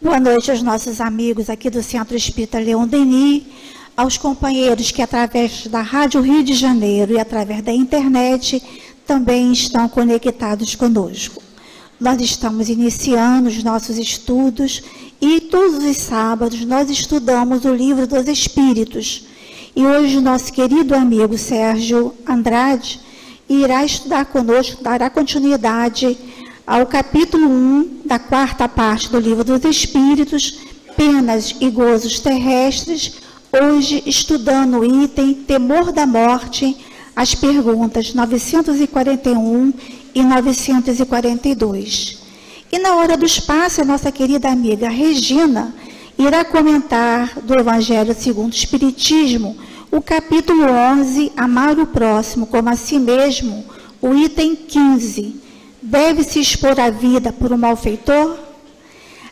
Boa noite aos nossos amigos aqui do Centro Espírita Leon Denis, aos companheiros que através da Rádio Rio de Janeiro e através da internet também estão conectados conosco. Nós estamos iniciando os nossos estudos e todos os sábados nós estudamos o Livro dos Espíritos. E hoje o nosso querido amigo Sérgio Andrade irá estudar conosco, dará continuidade ao capítulo 1 da quarta parte do Livro dos Espíritos, Penas e Gozos Terrestres, hoje estudando o item Temor da Morte, as perguntas 941 e 942. E na hora do espaço, a nossa querida amiga Regina irá comentar do Evangelho segundo o Espiritismo, o capítulo 11, Amar o Próximo como a si mesmo, o item 15. Deve-se expor a vida por um malfeitor?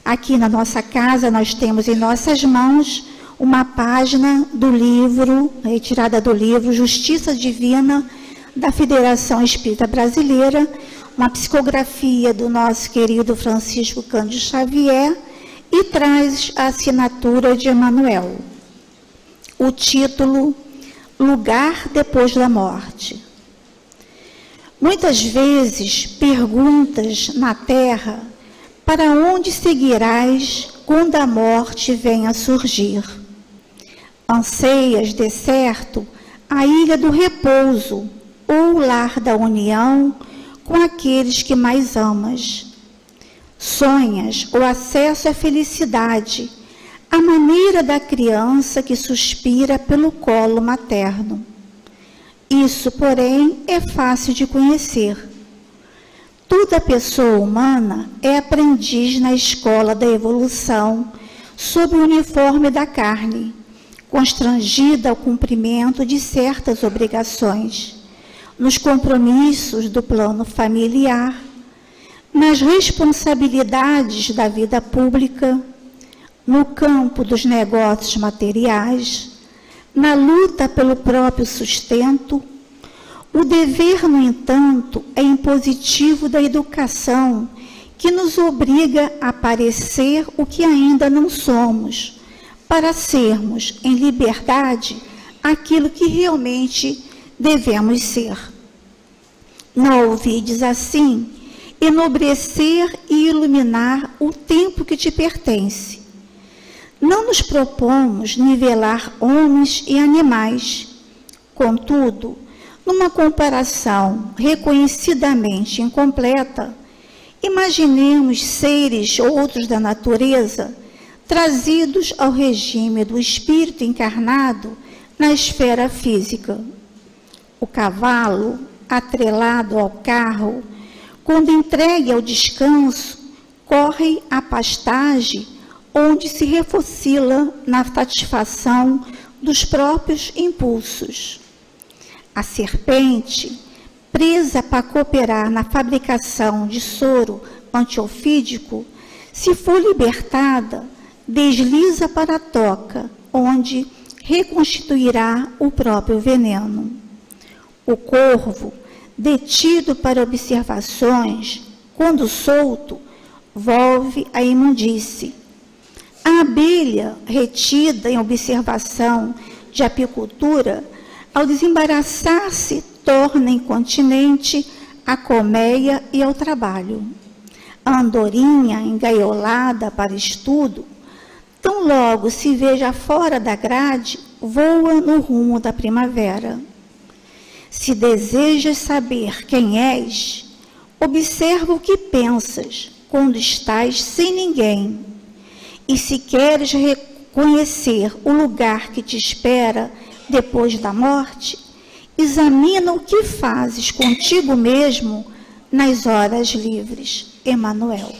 Aqui na nossa casa, nós temos em nossas mãos uma página do livro, retirada do livro Justiça Divina, da Federação Espírita Brasileira, uma psicografia do nosso querido Francisco Cândido Xavier, e traz a assinatura de Emmanuel. O título, Lugar Depois da Morte. Muitas vezes perguntas na terra, para onde seguirás quando a morte venha a surgir? Anseias, de certo, a ilha do repouso, ou o lar da união com aqueles que mais amas. Sonhas o acesso à felicidade, a maneira da criança que suspira pelo colo materno. Isso, porém, é fácil de conhecer. Toda pessoa humana é aprendiz na escola da evolução, sob o uniforme da carne, constrangida ao cumprimento de certas obrigações, nos compromissos do plano familiar, nas responsabilidades da vida pública, no campo dos negócios materiais, na luta pelo próprio sustento. O dever, no entanto, é impositivo da educação, que nos obriga a parecer o que ainda não somos, para sermos, em liberdade, aquilo que realmente devemos ser. Não ouvides assim, enobrecer e iluminar o tempo que te pertence. Não nos propomos nivelar homens e animais. Contudo, numa comparação reconhecidamente incompleta, imaginemos seres outros da natureza trazidos ao regime do espírito encarnado na esfera física. O cavalo, atrelado ao carro, quando entregue ao descanso, corre à pastagem onde se refocila na satisfação dos próprios impulsos. A serpente, presa para cooperar na fabricação de soro antiofídico, se for libertada, desliza para a toca, onde reconstituirá o próprio veneno. O corvo, detido para observações, quando solto, volve à imundície. A abelha, retida em observação de apicultura, ao desembaraçar-se, torna incontinente à colmeia e ao trabalho. A andorinha, engaiolada para estudo, tão logo se veja fora da grade, voa no rumo da primavera. Se desejas saber quem és, observa o que pensas quando estás sem ninguém. E se queres reconhecer o lugar que te espera depois da morte, examina o que fazes contigo mesmo nas horas livres. Emmanuel.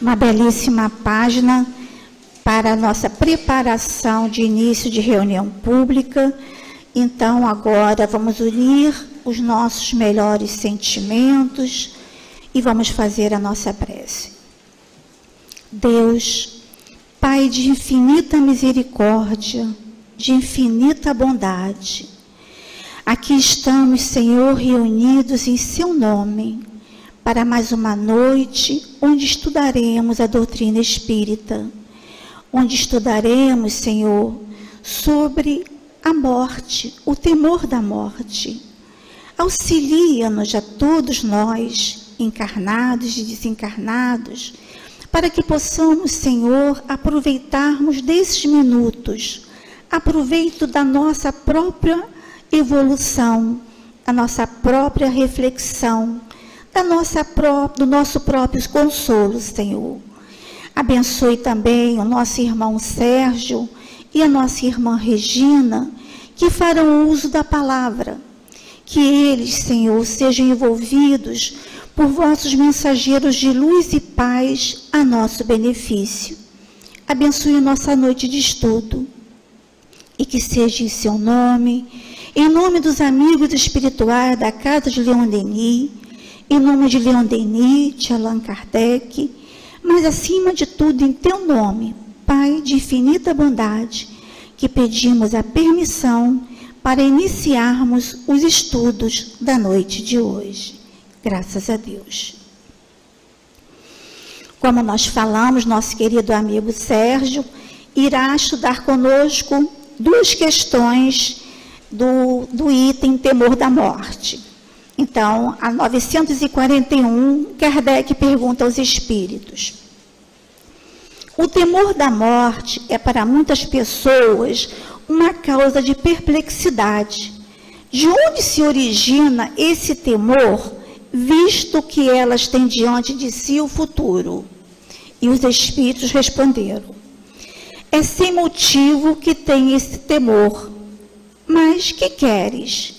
Uma belíssima página para a nossa preparação de início de reunião pública. Então, agora vamos unir os nossos melhores sentimentos e vamos fazer a nossa prece. Deus, Pai de infinita misericórdia, de infinita bondade, aqui estamos, Senhor, reunidos em Seu nome, para mais uma noite onde estudaremos a doutrina espírita, onde estudaremos, Senhor, sobre a morte, o temor da morte. Auxilia-nos a todos nós, encarnados e desencarnados, para que possamos, Senhor, aproveitarmos desses minutos, aproveito da nossa própria evolução, da nossa própria reflexão, do nosso próprio consolo, Senhor. Abençoe também o nosso irmão Sérgio e a nossa irmã Regina, que farão uso da palavra. Que eles, Senhor, sejam envolvidos por vossos mensageiros de luz e paz a nosso benefício. Abençoe a nossa noite de estudo. E que seja em seu nome, em nome dos amigos espirituais da Casa de Leon Denis, em nome de Leon Denis, de Allan Kardec, mas acima de tudo em teu nome, Pai de infinita bondade, que pedimos a permissão para iniciarmos os estudos da noite de hoje. Graças a Deus. Como nós falamos, nosso querido amigo Sérgio irá estudar conosco duas questões do item temor da morte. Então, a 941, Kardec pergunta aos espíritos: o temor da morte é para muitas pessoas uma causa de perplexidade. De onde se origina esse temor, visto que elas têm diante de si o futuro? E os espíritos responderam: é sem motivo que tem esse temor. Mas que queres?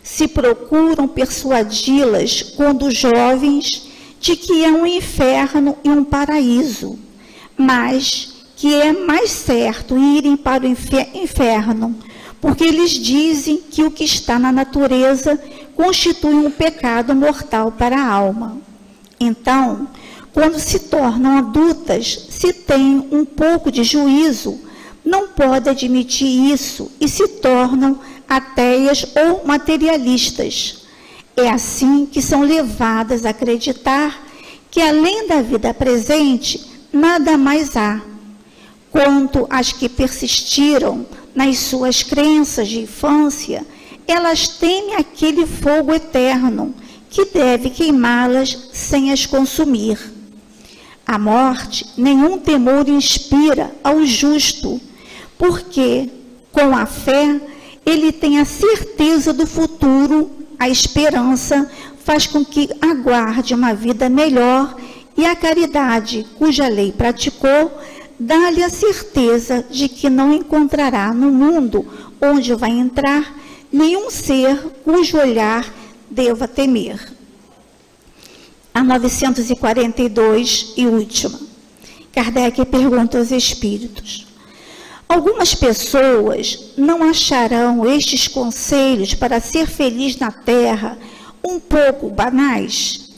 Se procuram persuadi-las, quando jovens, de que é um inferno e um paraíso, mas que é mais certo irem para o inferno, porque eles dizem que o que está na natureza constitui um pecado mortal para a alma. Então, quando se tornam adultas, se têm um pouco de juízo, não podem admitir isso e se tornam ateias ou materialistas. É assim que são levadas a acreditar que, além da vida presente, nada mais há. Quanto às que persistiram nas suas crenças de infância, elas temem aquele fogo eterno que deve queimá-las sem as consumir. A morte nenhum temor inspira ao justo, porque, com a fé, ele tem a certeza do futuro, a esperança faz com que aguarde uma vida melhor, e a caridade, cuja lei praticou, dá-lhe a certeza de que não encontrará no mundo onde vai entrar nenhum ser cujo olhar deva temer. A 942 e última, Kardec pergunta aos espíritos: algumas pessoas não acharão estes conselhos para ser feliz na terra um pouco banais?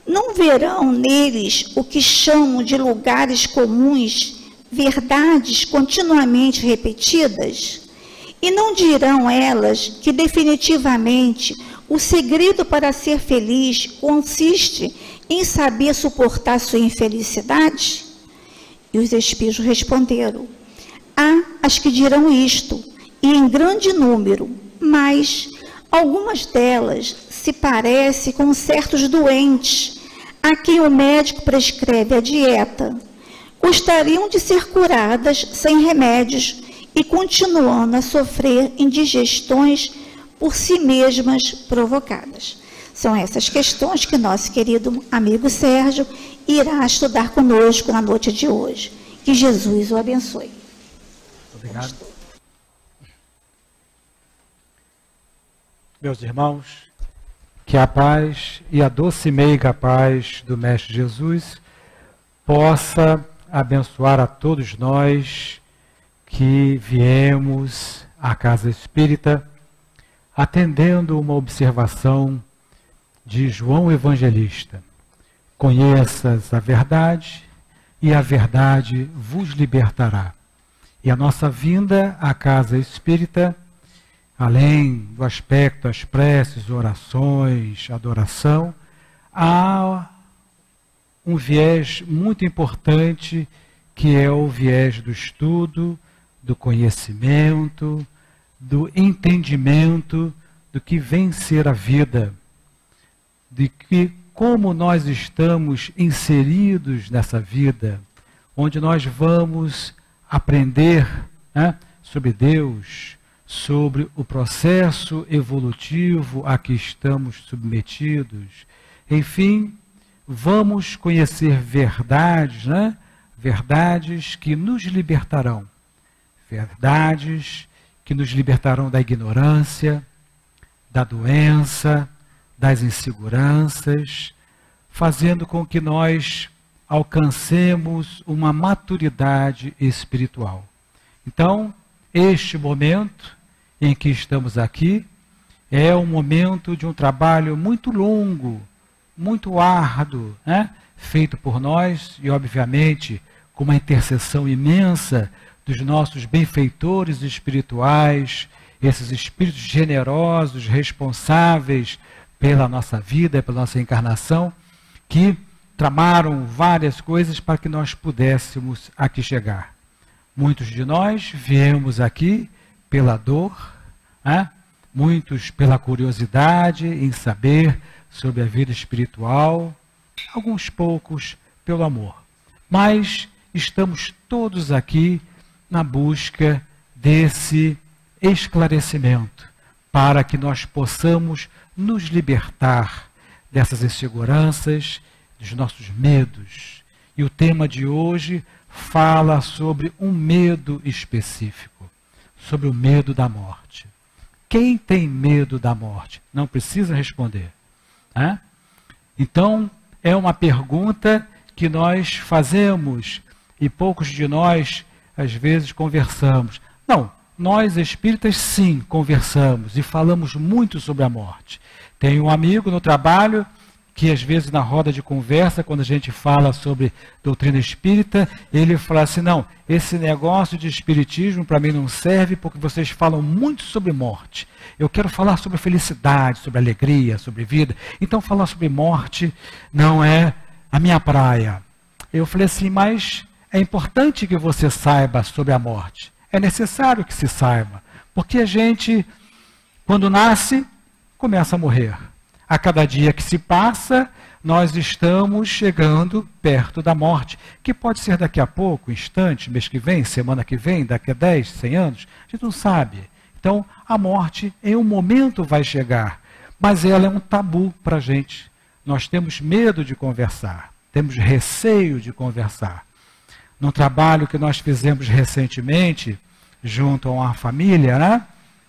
Não verão neles o que chamam de lugares comuns, verdades continuamente repetidas? E não dirão elas que definitivamente o segredo para ser feliz consiste em saber suportar sua infelicidade? E os espíritos responderam: há as que dirão isto, e em grande número, mas algumas delas se parecem com certos doentes, a quem o médico prescreve a dieta. Gostariam de ser curadas sem remédios e continuando a sofrer indigestões por si mesmas provocadas. São essas questões que nosso querido amigo Sérgio irá estudar conosco na noite de hoje. Que Jesus o abençoe. Obrigado. Meus irmãos, que a paz e a doce e meiga paz do Mestre Jesus possa abençoar a todos nós que viemos à Casa Espírita atendendo uma observação de João Evangelista. Conheças a verdade e a verdade vos libertará. E a nossa vinda à Casa Espírita, além do aspecto, as preces, orações, adoração, há um viés muito importante, que é o viés do estudo, do conhecimento, do entendimento do que vem ser a vida, de que como nós estamos inseridos nessa vida, onde nós vamos aprender, né, sobre Deus, sobre o processo evolutivo a que estamos submetidos. Enfim, vamos conhecer verdades, né? Verdades que nos libertarão. Verdades que nos libertarão da ignorância, da doença, das inseguranças, fazendo com que nós alcancemos uma maturidade espiritual. Então, este momento em que estamos aqui é um momento de um trabalho muito longo, muito árduo, né? Feito por nós e, obviamente, com uma intercessão imensa dos nossos benfeitores espirituais, esses espíritos generosos, responsáveis pela nossa vida, pela nossa encarnação, que tramaram várias coisas para que nós pudéssemos aqui chegar. Muitos de nós viemos aqui pela dor, né? Muitos pela curiosidade em saber sobre a vida espiritual, alguns poucos pelo amor. Mas estamos todos aqui na busca desse esclarecimento, para que nós possamos nos libertar dessas inseguranças, dos nossos medos. E o tema de hoje fala sobre um medo específico, sobre o medo da morte. Quem tem medo da morte? Não precisa responder. Né? Então, é uma pergunta que nós fazemos e poucos de nós, às vezes, conversamos. Não, nós espíritas, sim, conversamos e falamos muito sobre a morte. Tenho um amigo no trabalho que, às vezes, na roda de conversa, quando a gente fala sobre doutrina espírita, ele fala assim, não, esse negócio de espiritismo para mim não serve porque vocês falam muito sobre morte. Eu quero falar sobre felicidade, sobre alegria, sobre vida. Então, falar sobre morte não é a minha praia. Eu falei assim, mas é importante que você saiba sobre a morte. É necessário que se saiba, porque a gente, quando nasce, começa a morrer. A cada dia que se passa, nós estamos chegando perto da morte, que pode ser daqui a pouco, instante, mês que vem, semana que vem, daqui a 10, 100 anos, a gente não sabe. Então, a morte em um momento vai chegar, mas ela é um tabu para a gente. Nós temos medo de conversar, temos receio de conversar. Num trabalho que nós fizemos recentemente, junto a uma família, né?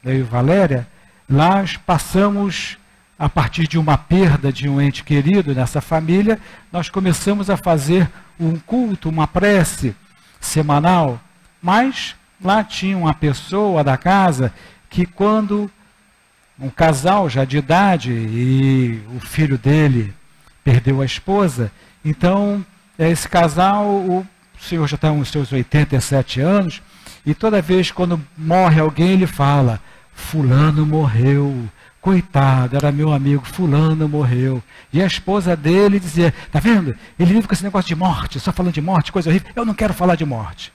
Eu e Valéria, nós passamos, a partir de uma perda de um ente querido nessa família, nós começamos a fazer um culto, uma prece semanal, mas lá tinha uma pessoa da casa que, quando um casal já de idade e o filho dele perdeu a esposa, então esse casal, o senhor já está com os seus 87 anos, e toda vez quando morre alguém ele fala, fulano morreu, coitado, era meu amigo, fulano morreu. E a esposa dele dizia, tá vendo? Ele vive com esse negócio de morte, só falando de morte, coisa horrível, eu não quero falar de morte.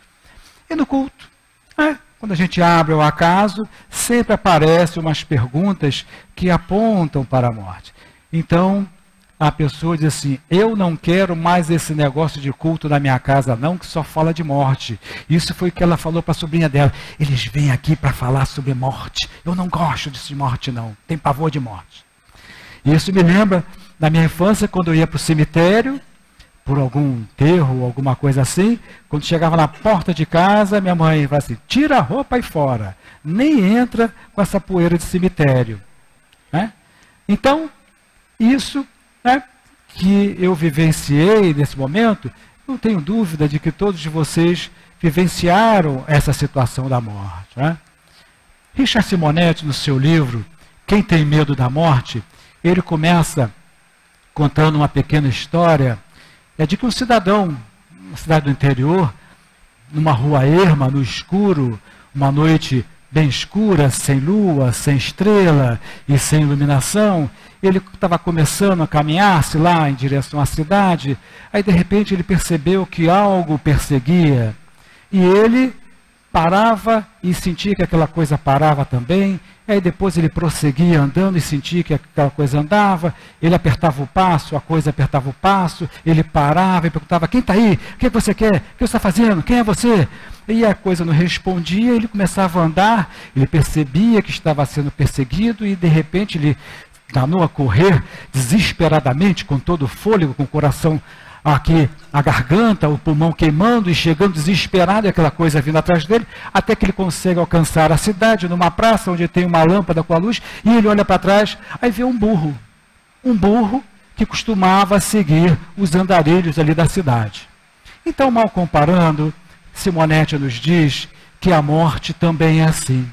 E no culto, quando a gente abre o acaso, sempre aparecem umas perguntas que apontam para a morte. Então, a pessoa diz assim, eu não quero mais esse negócio de culto na minha casa não, que só fala de morte. Isso foi o que ela falou para a sobrinha dela. Eles vêm aqui para falar sobre morte. Eu não gosto disso de morte não, tem pavor de morte. E isso me lembra da minha infância, quando eu ia para o cemitério, por algum enterro, alguma coisa assim, quando chegava na porta de casa, minha mãe falava assim, tira a roupa aí fora, nem entra com essa poeira de cemitério. Né? Então, isso que eu vivenciei nesse momento, não tenho dúvida de que todos de vocês vivenciaram essa situação da morte. Né? Richard Simonetti, no seu livro Quem Tem Medo da Morte, ele começa contando uma pequena história de que um cidadão, uma cidade do interior, numa rua erma, no escuro, uma noite bem escura, sem lua, sem estrela e sem iluminação. Ele estava começando a caminhar-se lá em direção à cidade. Aí, de repente, ele percebeu que algo o perseguia. E ele parava e sentia que aquela coisa parava também. Aí depois ele prosseguia andando e sentia que aquela coisa andava. Ele apertava o passo, a coisa apertava o passo. Ele parava e perguntava: quem está aí? O que você quer? O que você está fazendo? Quem é você? E a coisa não respondia. Ele começava a andar. Ele percebia que estava sendo perseguido e de repente ele danou a correr desesperadamente, com todo o fôlego, com o coração aqui, a garganta, o pulmão queimando e chegando desesperado, e aquela coisa vindo atrás dele, até que ele consegue alcançar a cidade, numa praça onde tem uma lâmpada com a luz, e ele olha para trás, aí vê um burro que costumava seguir os andarilhos ali da cidade. Então, mal comparando, Simonete nos diz que a morte também é assim.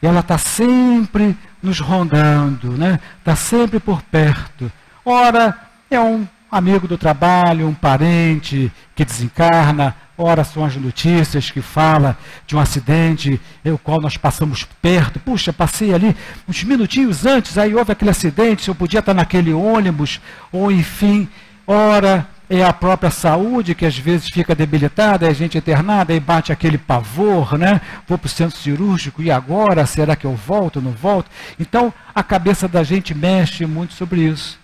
Ela está sempre nos rondando, né? Está sempre por perto. Ora, é um amigo do trabalho, um parente que desencarna, ora são as notícias que fala de um acidente, o qual nós passamos perto. Puxa, passei ali uns minutinhos antes, aí houve aquele acidente, se eu podia estar naquele ônibus, ou enfim, ora é a própria saúde que às vezes fica debilitada, é a gente internada, aí bate aquele pavor, né? Vou para o centro cirúrgico, e agora? Será que eu volto, não volto? Então, a cabeça da gente mexe muito sobre isso.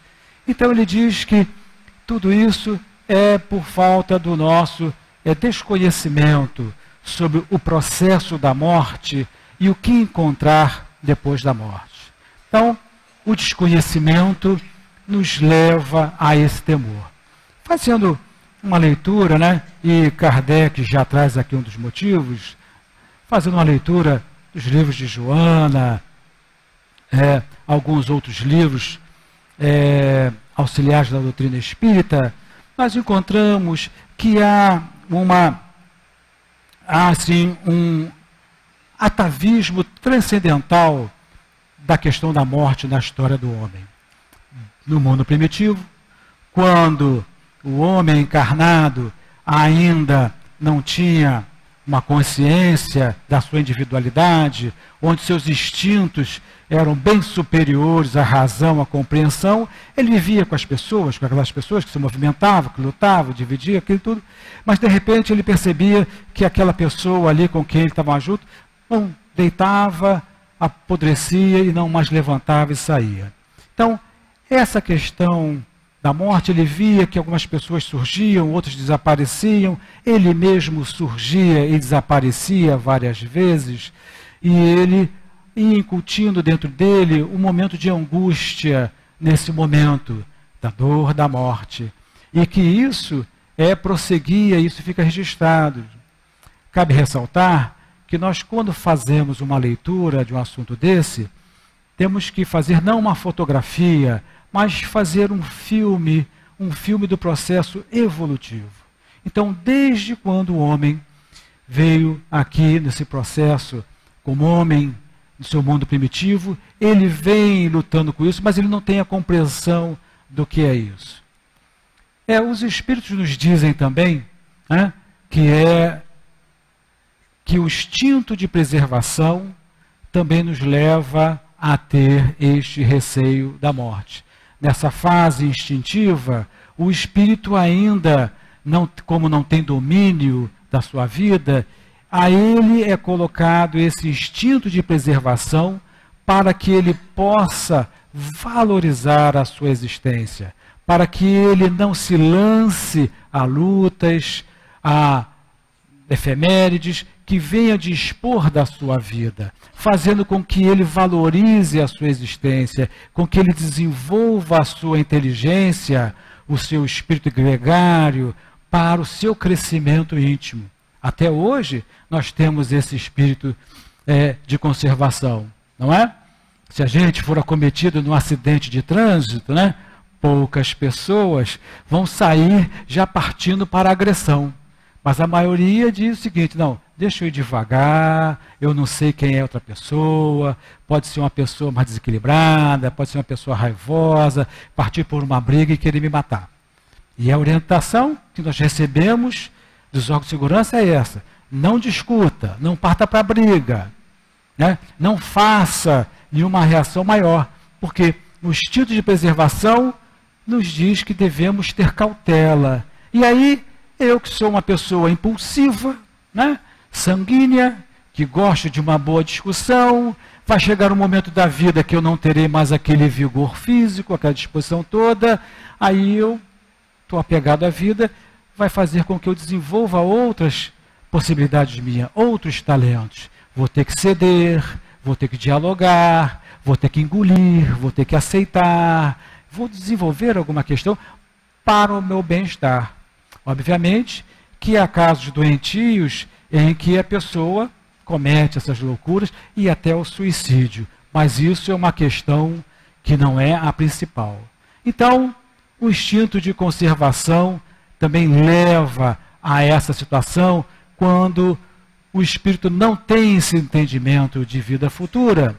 Então, ele diz que tudo isso é por falta do nosso desconhecimento sobre o processo da morte e o que encontrar depois da morte. Então, o desconhecimento nos leva a esse temor. Fazendo uma leitura, né? E Kardec já traz aqui um dos motivos, fazendo uma leitura dos livros de Joana, alguns outros livros auxiliares da doutrina espírita, nós encontramos que há assim, um atavismo transcendental da questão da morte na história do homem. No mundo primitivo, quando o homem encarnado ainda não tinha uma consciência da sua individualidade, onde seus instintos eram bem superiores à razão, à compreensão, ele vivia com as pessoas, com aquelas pessoas que se movimentavam, que lutavam, dividiam aquilo tudo, mas de repente ele percebia que aquela pessoa ali com quem ele estava junto, deitava, apodrecia e não mais levantava e saía. Então, essa questão da morte, ele via que algumas pessoas surgiam, outras desapareciam, ele mesmo surgia e desaparecia várias vezes, e ele ia incutindo dentro dele um momento de angústia nesse momento da dor da morte, e que isso prosseguia, isso fica registrado. Cabe ressaltar que nós, quando fazemos uma leitura de um assunto desse, temos que fazer não uma fotografia, mas fazer um filme do processo evolutivo. Então, desde quando o homem veio aqui nesse processo, como homem no seu mundo primitivo, ele vem lutando com isso, mas ele não tem a compreensão do que é isso. Os espíritos nos dizem também, né, que o instinto de preservação também nos leva a ter este receio da morte. Nessa fase instintiva, o espírito ainda, como não tem domínio da sua vida, a ele é colocado esse instinto de preservação para que ele possa valorizar a sua existência, para que ele não se lance a lutas, a efemérides, que venha dispor da sua vida, fazendo com que ele valorize a sua existência, com que ele desenvolva a sua inteligência, o seu espírito gregário, para o seu crescimento íntimo. Até hoje, nós temos esse espírito de conservação, não é? Se a gente for acometido num acidente de trânsito, né, poucas pessoas vão sair já partindo para a agressão. Mas a maioria diz o seguinte: não, deixa eu ir devagar, eu não sei quem é outra pessoa, pode ser uma pessoa mais desequilibrada, pode ser uma pessoa raivosa, partir por uma briga e querer me matar. E a orientação que nós recebemos dos órgãos de segurança é essa: não discuta, não parta para a briga. né? Não faça nenhuma reação maior, porque o instinto de preservação nos diz que devemos ter cautela. E aí, eu que sou uma pessoa impulsiva, né? Sanguínea, que gosta de uma boa discussão, vai chegar um momento da vida que eu não terei mais aquele vigor físico, aquela disposição toda, aí eu estou apegado à vida, vai fazer com que eu desenvolva outras possibilidades minhas, outros talentos. Vou ter que ceder, vou ter que dialogar, vou ter que engolir, vou ter que aceitar, vou desenvolver alguma questão para o meu bem-estar. Obviamente que há casos doentios em que a pessoa comete essas loucuras e até o suicídio, mas isso é uma questão que não é a principal. Então, o instinto de conservação também leva a essa situação quando o espírito não tem esse entendimento de vida futura,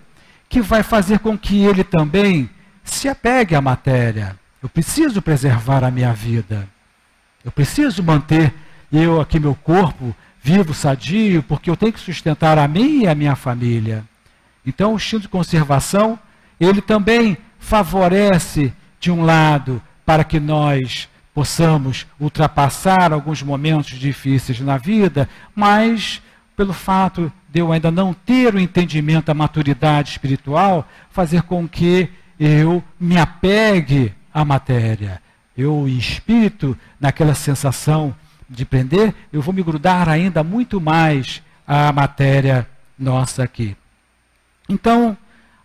que vai fazer com que ele também se apegue à matéria. Eu preciso preservar a minha vida. Eu preciso manter aqui meu corpo vivo, sadio, porque eu tenho que sustentar a mim e a minha família. Então, o instinto de conservação, ele também favorece, de um lado, para que nós possamos ultrapassar alguns momentos difíceis na vida, mas pelo fato de eu ainda não ter o entendimento, a maturidade espiritual, fazer com que eu me apegue à matéria. Eu, em espírito, naquela sensação de prender, eu vou me grudar ainda muito mais à matéria nossa aqui. Então,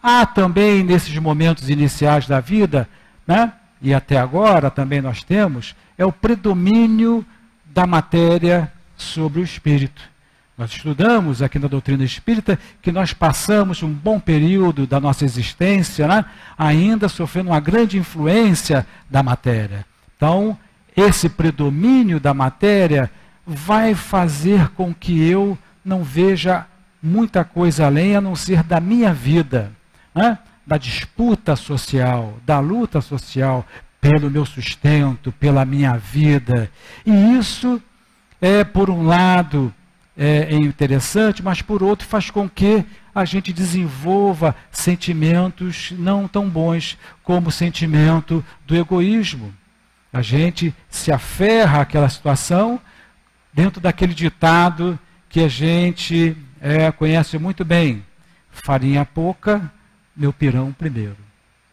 há também nesses momentos iniciais da vida, né, e até agora também nós temos, é o predomínio da matéria sobre o espírito. Nós estudamos aqui na doutrina espírita que nós passamos um bom período da nossa existência, né, ainda sofrendo uma grande influência da matéria. Então, esse predomínio da matéria vai fazer com que eu não veja muita coisa além a não ser da minha vida, né? Da disputa social, da luta social pelo meu sustento, pela minha vida. E isso, por um lado, é interessante, mas por outro faz com que a gente desenvolva sentimentos não tão bons como o sentimento do egoísmo. A gente se aferra àquela situação dentro daquele ditado que a gente conhece muito bem. Farinha pouca, meu pirão primeiro.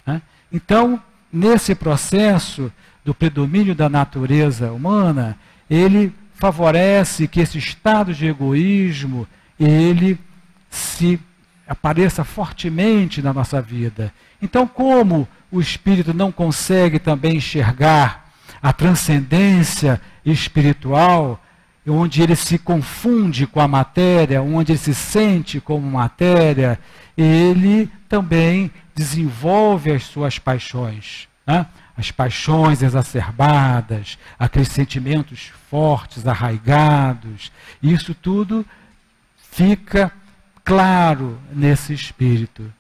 Né? Então, nesse processo do predomínio da natureza humana, ele favorece que esse estado de egoísmo, ele se apareça fortemente na nossa vida. Então, como o espírito não consegue também enxergar a transcendência espiritual, onde ele se confunde com a matéria, onde ele se sente como matéria, ele também desenvolve as suas paixões, né? As paixões exacerbadas, aqueles sentimentos fortes, arraigados. Isso tudo fica claro nesse espírito.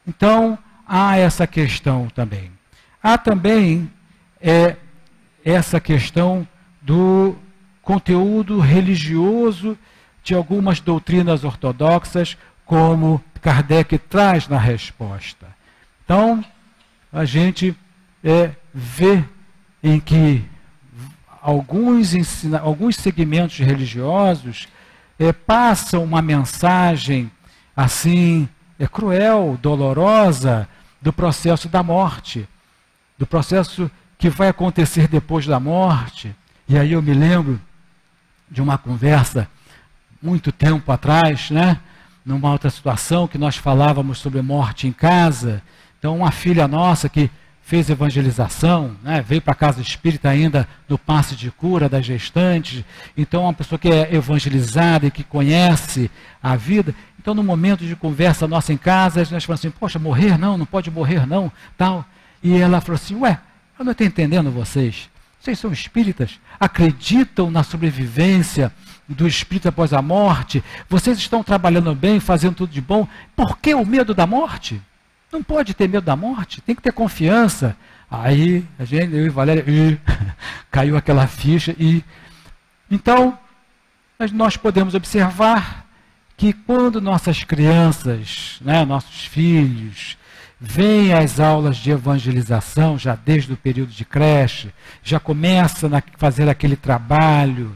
Então, há essa questão também. Há também essa questão do conteúdo religioso de algumas doutrinas ortodoxas, como Kardec traz na resposta. Então, a gente vê em que alguns segmentos religiosos passam uma mensagem assim, cruel, dolorosa, do processo da morte, do processo que vai acontecer depois da morte. E aí eu me lembro de uma conversa, muito tempo atrás, né? Numa outra situação que nós falávamos sobre morte em casa. Então, uma filha nossa que fez evangelização, né? Veio para a casa espírita ainda no passe de cura das gestantes. Então, uma pessoa que é evangelizada e que conhece a vida. Então, no momento de conversa nossa em casa, nós falamos assim, poxa, morrer não pode morrer não, tal. E ela falou assim, ué, eu não estou entendendo vocês. Vocês são espíritas, acreditam na sobrevivência do espírito após a morte, vocês estão trabalhando bem, fazendo tudo de bom, por que o medo da morte? Não pode ter medo da morte, tem que ter confiança. Aí, eu e Valéria, caiu aquela ficha. Então, nós podemos observar que quando nossas crianças, né, nossos filhos, vêm às aulas de evangelização, já desde o período de creche, já começam a fazer aquele trabalho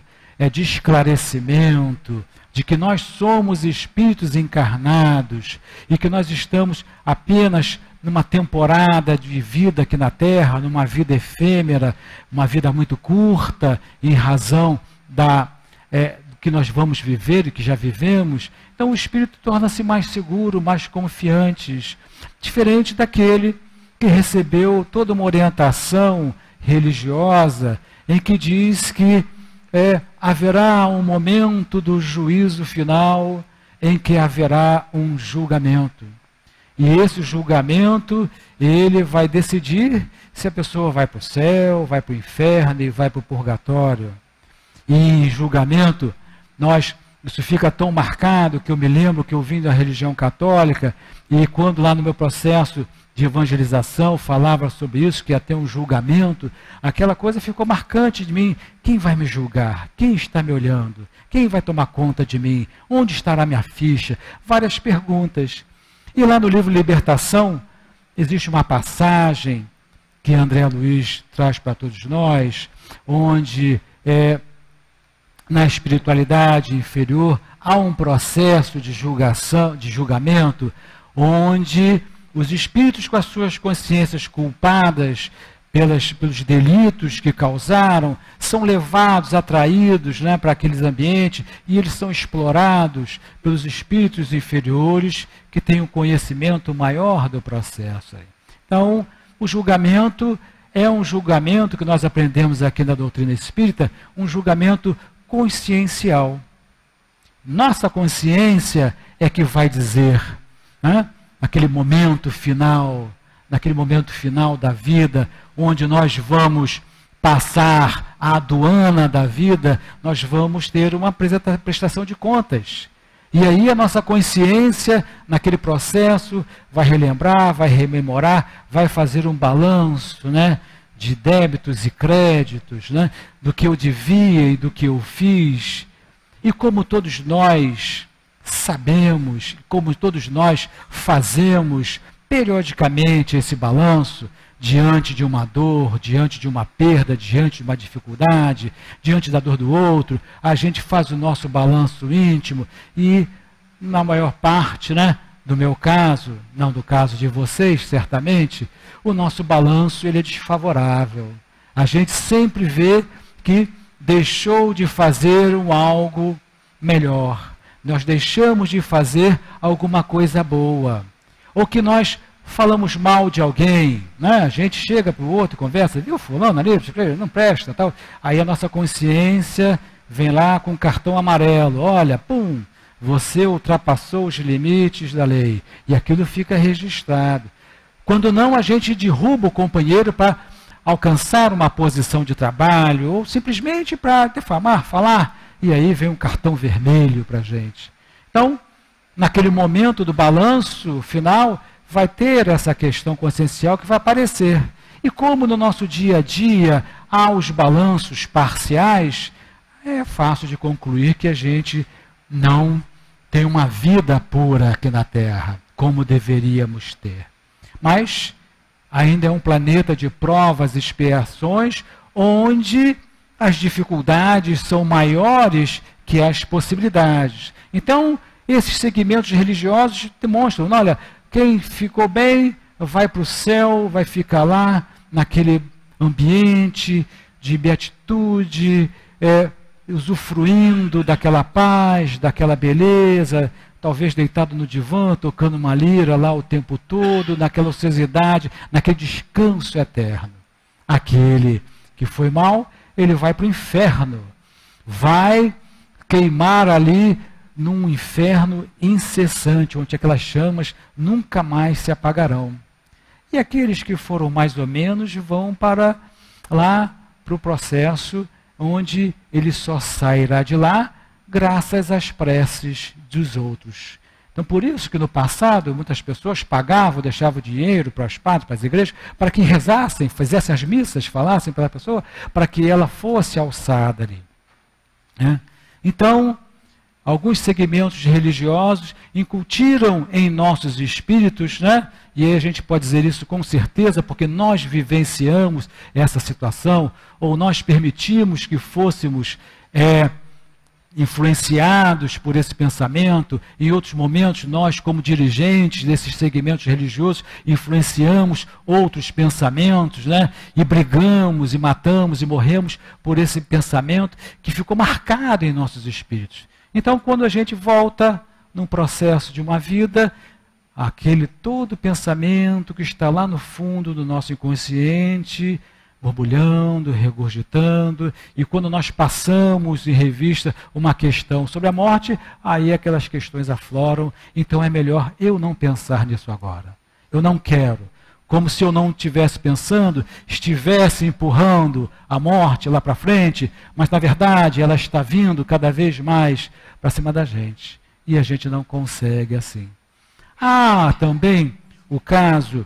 de esclarecimento, de que nós somos espíritos encarnados e que nós estamos apenas numa temporada de vida aqui na Terra, numa vida efêmera, uma vida muito curta, em razão que nós vamos viver e que já vivemos. Então o espírito torna-se mais seguro, mais confiante, diferente daquele que recebeu toda uma orientação religiosa em que diz que haverá um momento do juízo final em que haverá um julgamento. E esse julgamento, ele vai decidir se a pessoa vai para o céu, vai para o inferno e vai para o purgatório. E em julgamento, isso fica tão marcado que eu me lembro que eu vim da religião católica e quando lá no meu processo de evangelização falava sobre isso, que ia ter um julgamento, aquela coisa ficou marcante de mim. Quem vai me julgar? Quem está me olhando? Quem vai tomar conta de mim? Onde estará minha ficha? Várias perguntas. E lá no livro Libertação, existe uma passagem que André Luiz traz para todos nós, onde na espiritualidade inferior há um processo de julgamento, onde os espíritos com as suas consciências culpadas pelos delitos que causaram, são levados, atraídos, né, para aqueles ambientes, e eles são explorados pelos espíritos inferiores que têm um conhecimento maior do processo. Então, o julgamento é um julgamento que nós aprendemos aqui na doutrina espírita, um julgamento consciencial. Nossa consciência é que vai dizer, né, naquele momento final da vida, onde nós vamos passar a aduana da vida, nós vamos ter uma prestação de contas. E aí a nossa consciência, naquele processo, vai relembrar, vai rememorar, vai fazer um balanço, né, de débitos e créditos, né, do que eu devia e do que eu fiz. E como todos nós sabemos, como todos nós fazemos periodicamente esse balanço, diante de uma dor, diante de uma perda, diante de uma dificuldade, diante da dor do outro, a gente faz o nosso balanço íntimo e, na maior parte, né, do meu caso, não do caso de vocês, certamente, o nosso balanço ele é desfavorável. A gente sempre vê que deixou de fazer algo melhor. Nós deixamos de fazer alguma coisa boa. Ou que nós falamos mal de alguém, né? A gente chega para o outro e conversa, viu fulano ali, não presta, tal. Aí a nossa consciência vem lá com um cartão amarelo, olha, pum, você ultrapassou os limites da lei. E aquilo fica registrado. Quando não, a gente derruba o companheiro para alcançar uma posição de trabalho, ou simplesmente para defamar, falar, e aí vem um cartão vermelho para a gente. Então, naquele momento do balanço final, vai ter essa questão consciencial que vai aparecer. E como no nosso dia a dia há os balanços parciais, é fácil de concluir que a gente não tem uma vida pura aqui na Terra, como deveríamos ter. Mas ainda é um planeta de provas e expiações, onde as dificuldades são maiores que as possibilidades. Então, esses segmentos religiosos demonstram, olha, quem ficou bem vai para o céu, vai ficar lá naquele ambiente de beatitude, usufruindo daquela paz, daquela beleza, talvez deitado no divã, tocando uma lira lá o tempo todo, naquela ociosidade, naquele descanso eterno. Aquele que foi mal, ele vai para o inferno, vai queimar ali num inferno incessante, onde aquelas chamas nunca mais se apagarão. E aqueles que foram mais ou menos vão para lá, para o processo, onde ele só sairá de lá graças às preces dos outros. Então, por isso que no passado, muitas pessoas pagavam, deixavam dinheiro para os padres, para as igrejas, para que rezassem, fizessem as missas, falassem para a pessoa, para que ela fosse alçada ali. Então, alguns segmentos religiosos incutiram em nossos espíritos, né? E aí a gente pode dizer isso com certeza, porque nós vivenciamos essa situação, ou nós permitimos que fôssemos influenciados por esse pensamento. Em outros momentos, nós, como dirigentes desses segmentos religiosos, influenciamos outros pensamentos, né? E brigamos, e matamos, e morremos por esse pensamento que ficou marcado em nossos espíritos. Então, quando a gente volta num processo de uma vida, aquele todo pensamento que está lá no fundo do nosso inconsciente, borbulhando, regurgitando, e quando nós passamos em revista uma questão sobre a morte, aí aquelas questões afloram. Então é melhor eu não pensar nisso agora. Eu não quero. Como se eu não estivesse pensando, estivesse empurrando a morte lá para frente, mas na verdade ela está vindo cada vez mais para cima da gente. E a gente não consegue assim. Há também o caso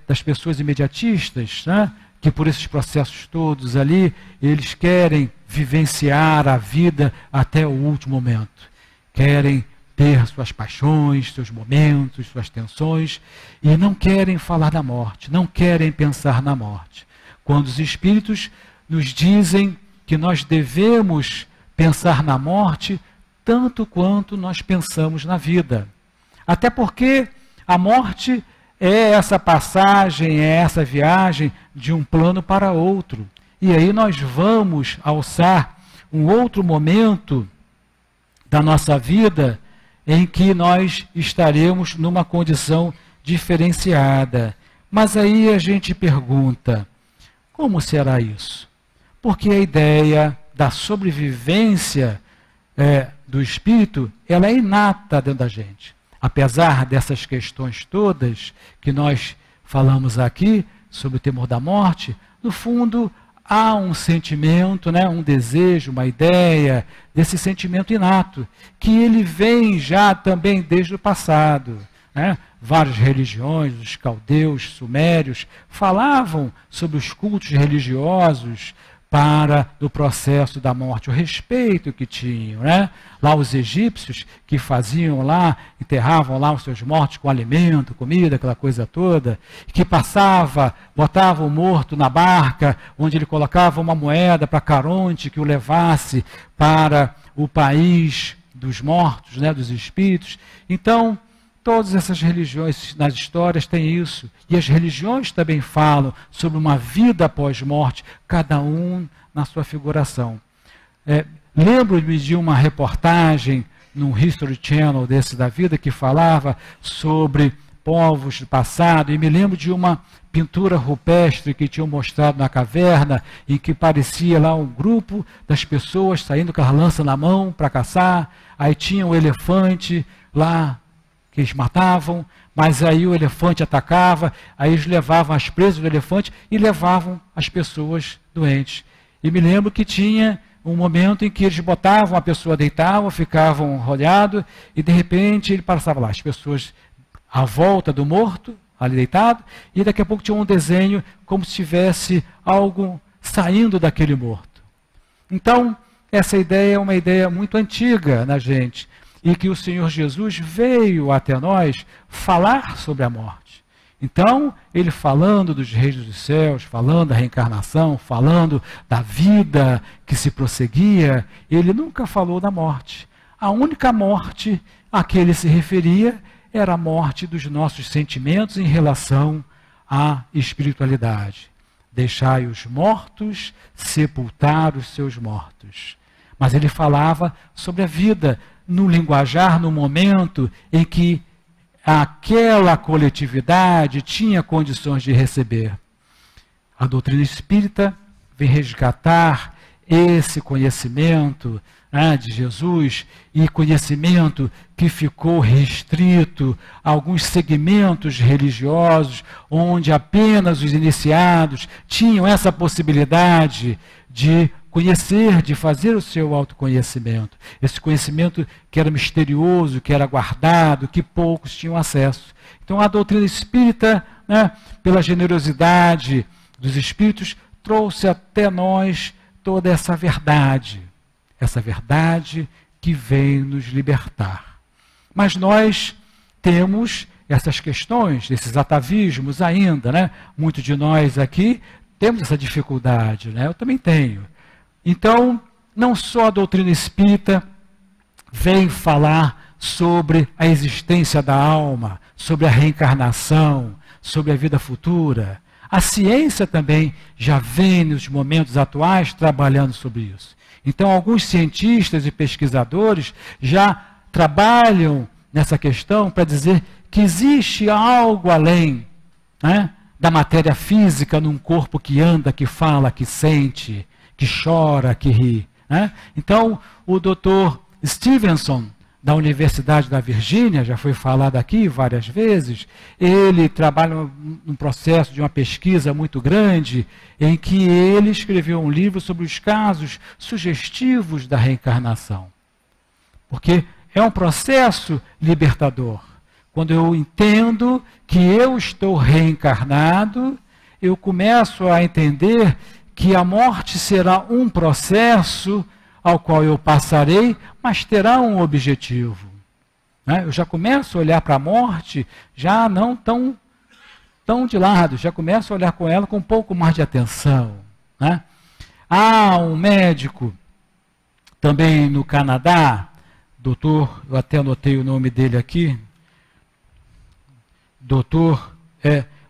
das pessoas imediatistas, né? Que por esses processos todos ali, eles querem vivenciar a vida até o último momento. Querem ter suas paixões, seus momentos, suas tensões, e não querem falar da morte, não querem pensar na morte. Quando os espíritos nos dizem que nós devemos pensar na morte tanto quanto nós pensamos na vida. Até porque a morte é essa passagem, é essa viagem de um plano para outro. E aí nós vamos alçar um outro momento da nossa vida em que nós estaremos numa condição diferenciada. Mas aí a gente pergunta, como será isso? Porque a ideia da sobrevivência do espírito, ela é inata dentro da gente. Apesar dessas questões todas que nós falamos aqui sobre o temor da morte, no fundo há um sentimento, né, um desejo, uma ideia desse sentimento inato, que ele vem já também desde o passado. Né? Várias religiões, os caldeus, sumérios, falavam sobre os cultos religiosos para o processo da morte, o respeito que tinham. Né? Lá os egípcios que faziam lá, enterravam lá os seus mortos com alimento, comida, aquela coisa toda, que botava o morto na barca, onde ele colocava uma moeda para Caronte que o levasse para o país dos mortos, né, dos espíritos. Então, todas essas religiões nas histórias têm isso. E as religiões também falam sobre uma vida após morte, cada um na sua figuração. Lembro-me de uma reportagem no History Channel desse da vida que falava sobre povos do passado, e me lembro de uma pintura rupestre que tinham mostrado na caverna, em que parecia lá um grupo das pessoas saindo com a lança na mão para caçar, aí tinha um elefante lá que eles matavam, mas aí o elefante atacava, aí eles levavam as presas do elefante e levavam as pessoas doentes. E me lembro que tinha um momento em que eles botavam a pessoa, deitavam, ficavam rodeados, e de repente ele passava lá, as pessoas à volta do morto, ali deitado, e daqui a pouco tinha um desenho como se tivesse algo saindo daquele morto. Então, essa ideia é uma ideia muito antiga na gente, e que o Senhor Jesus veio até nós falar sobre a morte. Então, ele falando dos reis dos céus, falando da reencarnação, falando da vida que se prosseguia, ele nunca falou da morte. A única morte a que ele se referia era a morte dos nossos sentimentos em relação à espiritualidade. Deixai os mortos sepultar os seus mortos. Mas ele falava sobre a vida, no linguajar, no momento em que aquela coletividade tinha condições de receber. A doutrina espírita vem resgatar esse conhecimento, né, de Jesus, e conhecimento que ficou restrito a alguns segmentos religiosos, onde apenas os iniciados tinham essa possibilidade de conhecer, de fazer o seu autoconhecimento. Esse conhecimento que era misterioso, que era guardado, que poucos tinham acesso. Então a doutrina espírita, né, pela generosidade dos espíritos, trouxe até nós toda essa verdade que vem nos libertar. Mas nós temos essas questões, esses atavismos ainda, né? Muitos de nós aqui temos essa dificuldade, né? Eu também tenho. Então, não só a doutrina espírita vem falar sobre a existência da alma, sobre a reencarnação, sobre a vida futura. A ciência também já vem nos momentos atuais trabalhando sobre isso. Então, alguns cientistas e pesquisadores já trabalham nessa questão para dizer que existe algo além, né, da matéria física num corpo que anda, que fala, que sente, que chora, que ri. Né? Então, o Dr. Stevenson, da Universidade da Virgínia, já foi falado aqui várias vezes, ele trabalha num processo de uma pesquisa muito grande, em que ele escreveu um livro sobre os casos sugestivos da reencarnação. Porque é um processo libertador. Quando eu entendo que eu estou reencarnado, eu começo a entender que a morte será um processo ao qual eu passarei, mas terá um objetivo. Né? Eu já começo a olhar para a morte, já não tão de lado, já começo a olhar com ela com um pouco mais de atenção. Né? Há um médico, também no Canadá, doutor, eu até anotei o nome dele aqui, doutor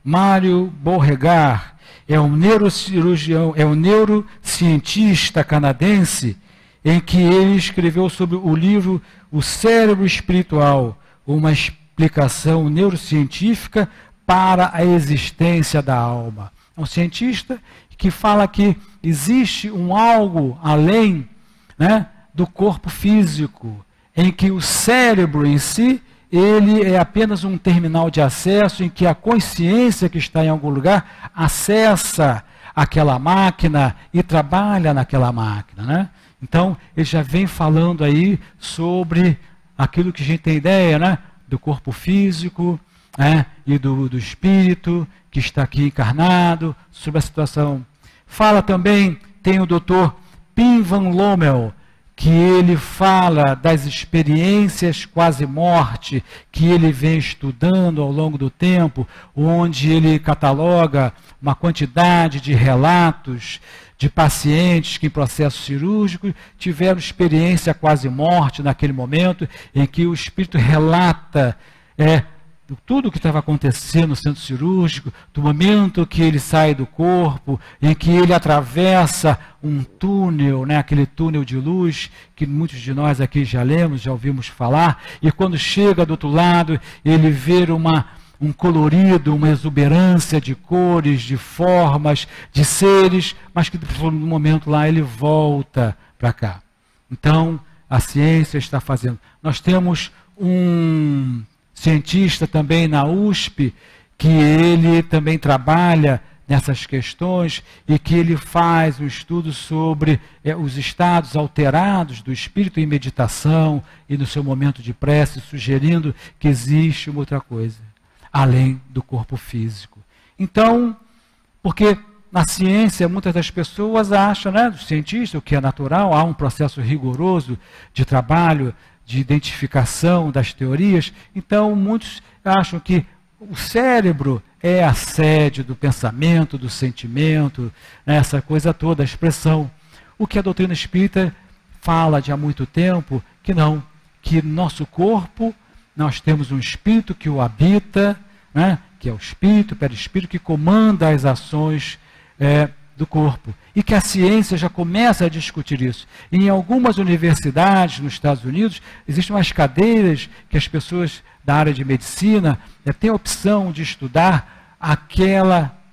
Mário Beauregard, é um neurocirurgião, é um neurocientista canadense, em que ele escreveu sobre o livro O Cérebro Espiritual, uma explicação neurocientífica para a existência da alma. É um cientista que fala que existe um algo além, né, do corpo físico, em que o cérebro em si, ele é apenas um terminal de acesso em que a consciência que está em algum lugar acessa aquela máquina e trabalha naquela máquina, né? Então, ele já vem falando aí sobre aquilo que a gente tem ideia, né? Do corpo físico, né? E do espírito que está aqui encarnado, sobre a situação. Fala também, tem o Dr. Pim van Lommel, que ele fala das experiências quase morte que ele vem estudando ao longo do tempo, onde ele cataloga uma quantidade de relatos de pacientes que em processo cirúrgico tiveram experiência quase morte naquele momento, em que o espírito relata tudo o que estava acontecendo no centro cirúrgico, do momento que ele sai do corpo, em que ele atravessa um túnel, né, aquele túnel de luz, que muitos de nós aqui já lemos, já ouvimos falar, e quando chega do outro lado, ele vê um colorido, uma exuberância de cores, de formas, de seres, mas que no momento lá ele volta para cá. Então, a ciência está fazendo. Nós temos um cientista também na USP, que ele também trabalha nessas questões e que ele faz um estudo sobre os estados alterados do espírito em meditação e no seu momento de prece, sugerindo que existe uma outra coisa, além do corpo físico. Então, porque na ciência muitas das pessoas acham, né, dos cientistas, o que é natural, há um processo rigoroso de trabalho, de identificação das teorias, então muitos acham que o cérebro é a sede do pensamento, do sentimento, né, essa coisa toda, a expressão. O que a doutrina espírita fala de há muito tempo, que não, que nosso corpo, nós temos um espírito que o habita, né, que é o espírito, o perispírito, que comanda as ações do corpo. E que a ciência já começa a discutir isso. E em algumas universidades nos Estados Unidos, existem umas cadeiras que as pessoas da área de medicina têm a opção de estudar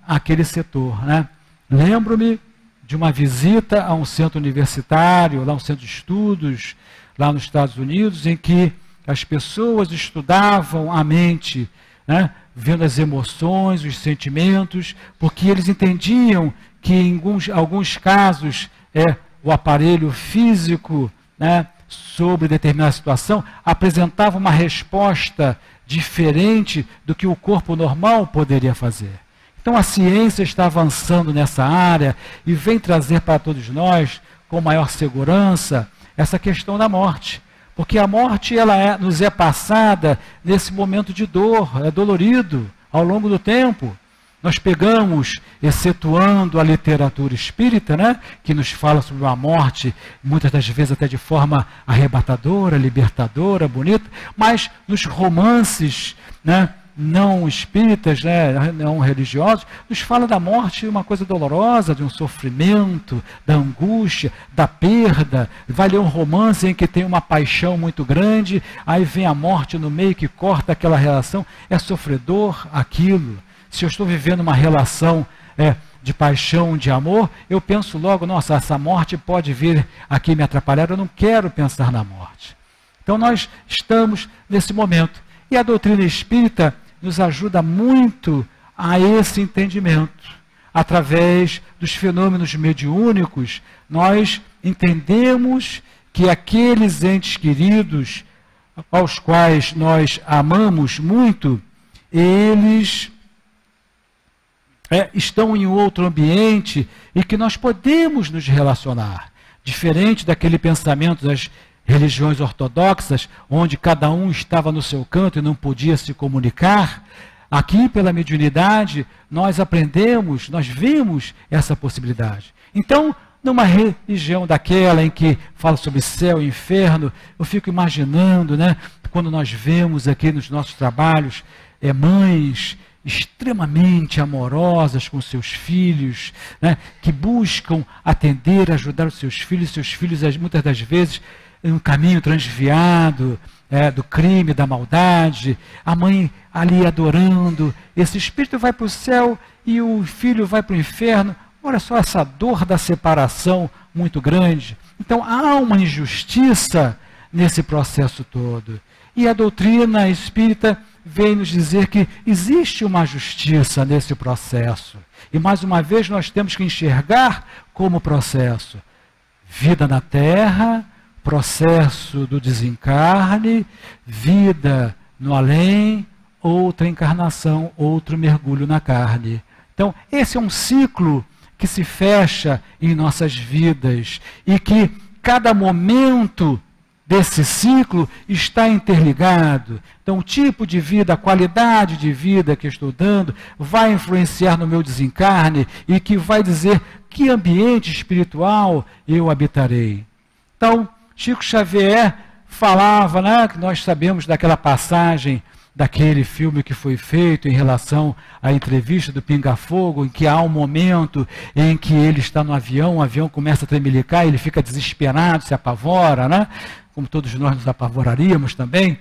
aquele setor. Né? Lembro-me de uma visita a um centro universitário, lá um centro de estudos, lá nos Estados Unidos, em que as pessoas estudavam a mente, né? Vendo as emoções, os sentimentos, porque eles entendiam que em alguns casos o aparelho físico, né, sobre determinada situação apresentava uma resposta diferente do que o corpo normal poderia fazer. Então a ciência está avançando nessa área e vem trazer para todos nós, com maior segurança, essa questão da morte. Porque a morte nos é passada nesse momento de dor, é dolorido ao longo do tempo. Nós pegamos, excetuando a literatura espírita, né, que nos fala sobre uma morte, muitas das vezes até de forma arrebatadora, libertadora, bonita, mas nos romances, né, não espíritas, né, não religiosos, nos fala da morte, uma coisa dolorosa, de um sofrimento, da angústia, da perda. Vai ler um romance em que tem uma paixão muito grande, aí vem a morte no meio que corta aquela relação. É sofredor aquilo. Se eu estou vivendo uma relação de paixão, de amor, eu penso logo, nossa, essa morte pode vir aqui me atrapalhar, eu não quero pensar na morte. Então nós estamos nesse momento. E a doutrina espírita nos ajuda muito a esse entendimento. Através dos fenômenos mediúnicos, nós entendemos que aqueles entes queridos aos quais nós amamos muito, eles estão em outro ambiente e que nós podemos nos relacionar. Diferente daquele pensamento das religiões ortodoxas, onde cada um estava no seu canto e não podia se comunicar, aqui pela mediunidade nós aprendemos, nós vimos essa possibilidade. Então, numa religião daquela em que fala sobre céu e inferno, eu fico imaginando, né, quando nós vemos aqui nos nossos trabalhos, mães extremamente amorosas com seus filhos, né, que buscam atender, ajudar os seus filhos muitas das vezes em um caminho transviado do crime, da maldade, a mãe ali adorando, esse espírito vai para o céu e o filho vai para o inferno. Olha só essa dor da separação muito grande. Então há uma injustiça nesse processo todo. E a doutrina espírita vem nos dizer que existe uma justiça nesse processo. E mais uma vez nós temos que enxergar como processo. Vida na Terra, processo do desencarne, vida no além, outra encarnação, outro mergulho na carne. Então, esse é um ciclo que se fecha em nossas vidas e que cada momento desse ciclo está interligado. Então, o tipo de vida, a qualidade de vida que estou dando vai influenciar no meu desencarne e que vai dizer que ambiente espiritual eu habitarei. Então, Chico Xavier falava, né, que nós sabemos daquela passagem daquele filme que foi feito em relação à entrevista do Pinga Fogo, em que há um momento em que ele está no avião, o avião começa a tremelicar, ele fica desesperado, se apavora, né? Como todos nós nos apavoraríamos também.